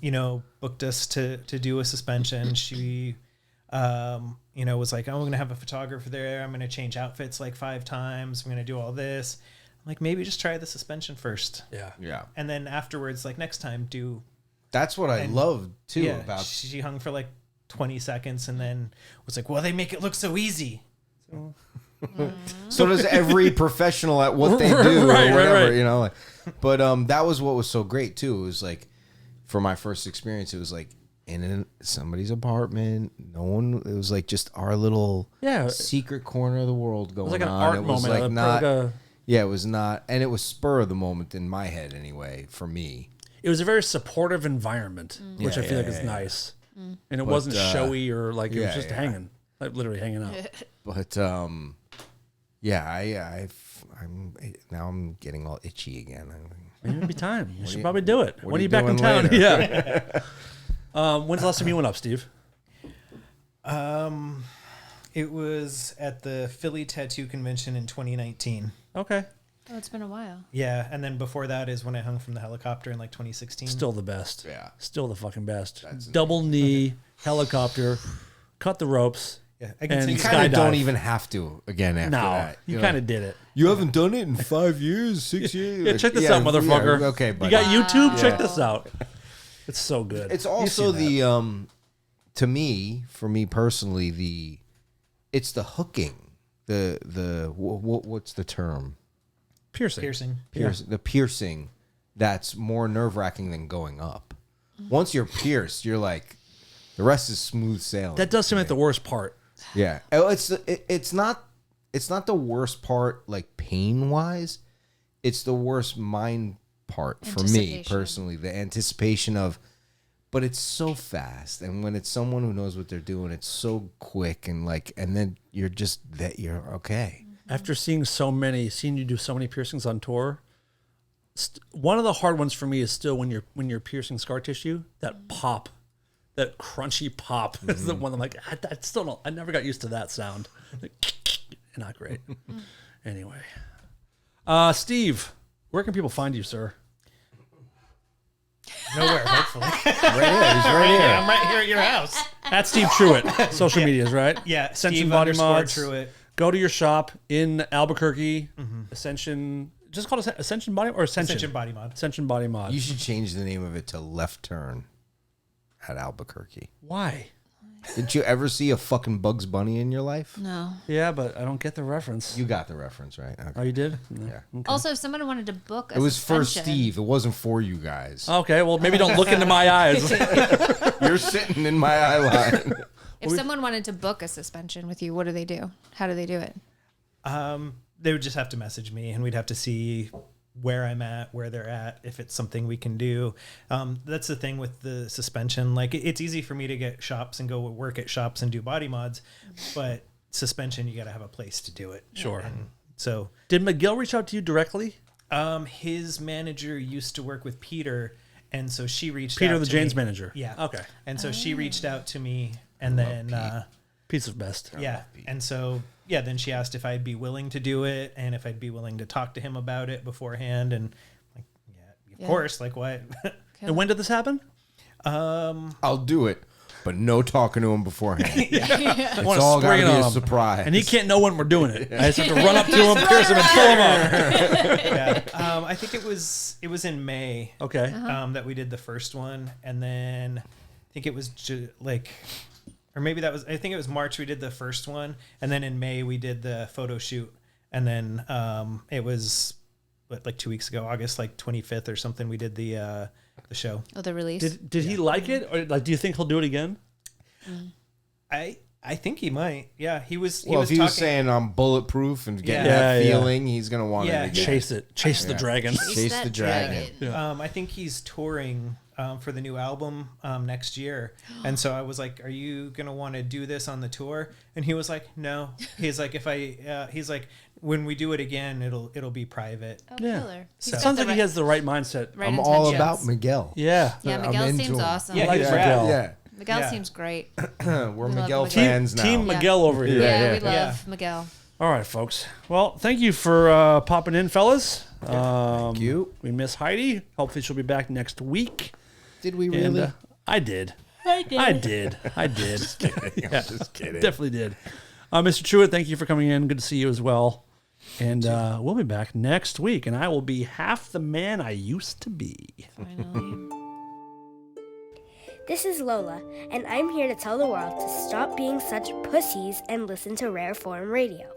you know, booked us to do a suspension. She, you know, was like, oh, I'm going to have a photographer there. I'm going to change outfits like 5 times. I'm going to do all this. I'm like, maybe just try the suspension first. Yeah. And then afterwards, like next time, do. That's what I love too Yeah, about. she hung for like 20 seconds and then was like, well, they make it look so easy. So does every professional at what they do, Right, or whatever, right. you know. But that was what was so great too. It was like, for my first experience, it was like in somebody's apartment. No one. It was like just our little secret corner of the world going on. It was like an art it was moment. like not. Like Yeah, it was not, and it was spur of the moment in my head anyway. For me, it was a very supportive environment, which Yeah, I feel like yeah, is yeah. nice. And it wasn't showy or like it was just yeah. hanging, like literally hanging out. but yeah, I'm now I'm getting all itchy again. Maybe it'd be time. You should probably do it. what When are are you you back in doing town? later? Yeah. When's the last time you went up, Steve? It was at the Philly Tattoo Convention in 2019. Okay. Oh, it's been a while. Yeah, and then before that is when I hung from the helicopter in like 2016. Still the best. Yeah. Still the fucking best. Double knee, helicopter, cut the ropes. Yeah, I can And see You you kind of skydive. don't even have to again after No, that. you know. kind of did it. You haven't done it in 5 years, 6 years. Yeah, check this out, motherfucker. Yeah, okay, but You got YouTube? Check this out. It's so good. it's You've also seen that. the to me, for me personally, it's the hooking. What's the term? piercing. The piercing that's more nerve-wracking than going up. Once you're pierced, you're like, the rest is smooth sailing. That does seem like the worst part. Yeah. Oh, it's not the worst part like pain-wise. It's the worst mind part for me Anticipation. personally. The anticipation of but it's so fast. And when it's someone who knows what they're doing, it's so quick and then you're okay. After seeing you do so many piercings on tour, one of the hard ones for me is still when you're piercing scar tissue, that pop, that crunchy pop is the one I'm like, I never got used to that sound. Not great. Anyway. Steve, where can people find you, sir? Nowhere, hopefully. Right here. He's right here. I'm right here at your house. At Steve Truitt. Social medias, right? Yeah, Ascension Steve Body _ Mods. Truitt. Go to your shop in Albuquerque. Ascension. Just call it Ascension Body or Ascension? Ascension Body Mod. Ascension Body Mod. You should change the name of it to Left Turn at Albuquerque. Why? Did you ever see a fucking Bugs Bunny in your life? No. Yeah, but I don't get the reference. You got the reference, right? Okay. Oh, you did? Yeah. Okay. Also, if someone wanted to book a It was for suspension- Steve. It wasn't for you guys. Okay, well, maybe don't look into my eyes. You're sitting in my eye line. If someone wanted to book a suspension with you, what do they do? How do they do it? They would just have to message me, and we'd have to see where I'm at, where they're at, if it's something we can do. That's the thing with the suspension. Like, it's easy for me to get shops and go work at shops and do body mods, but suspension, you got to have a place to do it. Sure. And so, Did Miguel reach out to you directly? his manager used to work with Peter, and so she reached out Peter, to the Jane's me. manager. Yeah. Okay. And so she reached out to me, and then Pete's the best. yeah, and so then she asked if I'd be willing to do it and if I'd be willing to talk to him about it beforehand, and like, yeah, of course, like what? And when did this happen? I'll do it, but no talking to him beforehand. It's wanna all got to spring be it a on him. surprise. And he can't know when we're doing it. I just have to run up to him, pierce him, and pull him up. Yeah, I think it was in May. Okay. That we did the first one, and then I think it was or maybe I think it was March we did the first one, and then in May we did the photo shoot, and then it was like 2 weeks ago, August 25th or something, we did the show. Oh, the release? Did he like it, or like do you think he'll do it again? I think he might. Yeah, he was. Well, if he was saying I'm bulletproof and getting Yeah, that yeah. feeling, he's gonna want Yeah, it again. Chase it. Chase the dragon. Chase that the dragon. I think he's touring for the new album next year, and so I was like, "Are you gonna want to do this on the tour?" And he was like, "No." He's like, he's like, when we do it again, it'll be private. Oh, Yeah. killer. He's It got sounds the like he has the right mindset. right I'm all intentions. about Miguel. Yeah. Yeah, I'm Miguel into seems him. awesome. Yeah, Like he's Miguel. Yeah, Miguel Yeah. seems great. we're love Miguel Miguel. fans now. Team Yeah. Miguel over here. Yeah, we love Yeah. Miguel. All right, folks. Well, thank you for popping in, fellas. Thank you. We miss Heidi. Hopefully she'll be back next week. Did we And, really? I did. I did. Just kidding. Yeah, Just kidding. definitely did. Mr. Truitt, thank you for coming in. Good to see you as well. And we'll be back next week, and I will be half the man I used to be. Finally. This is Lola, and I'm here to tell the world to stop being such pussies and listen to Rare Form Radio.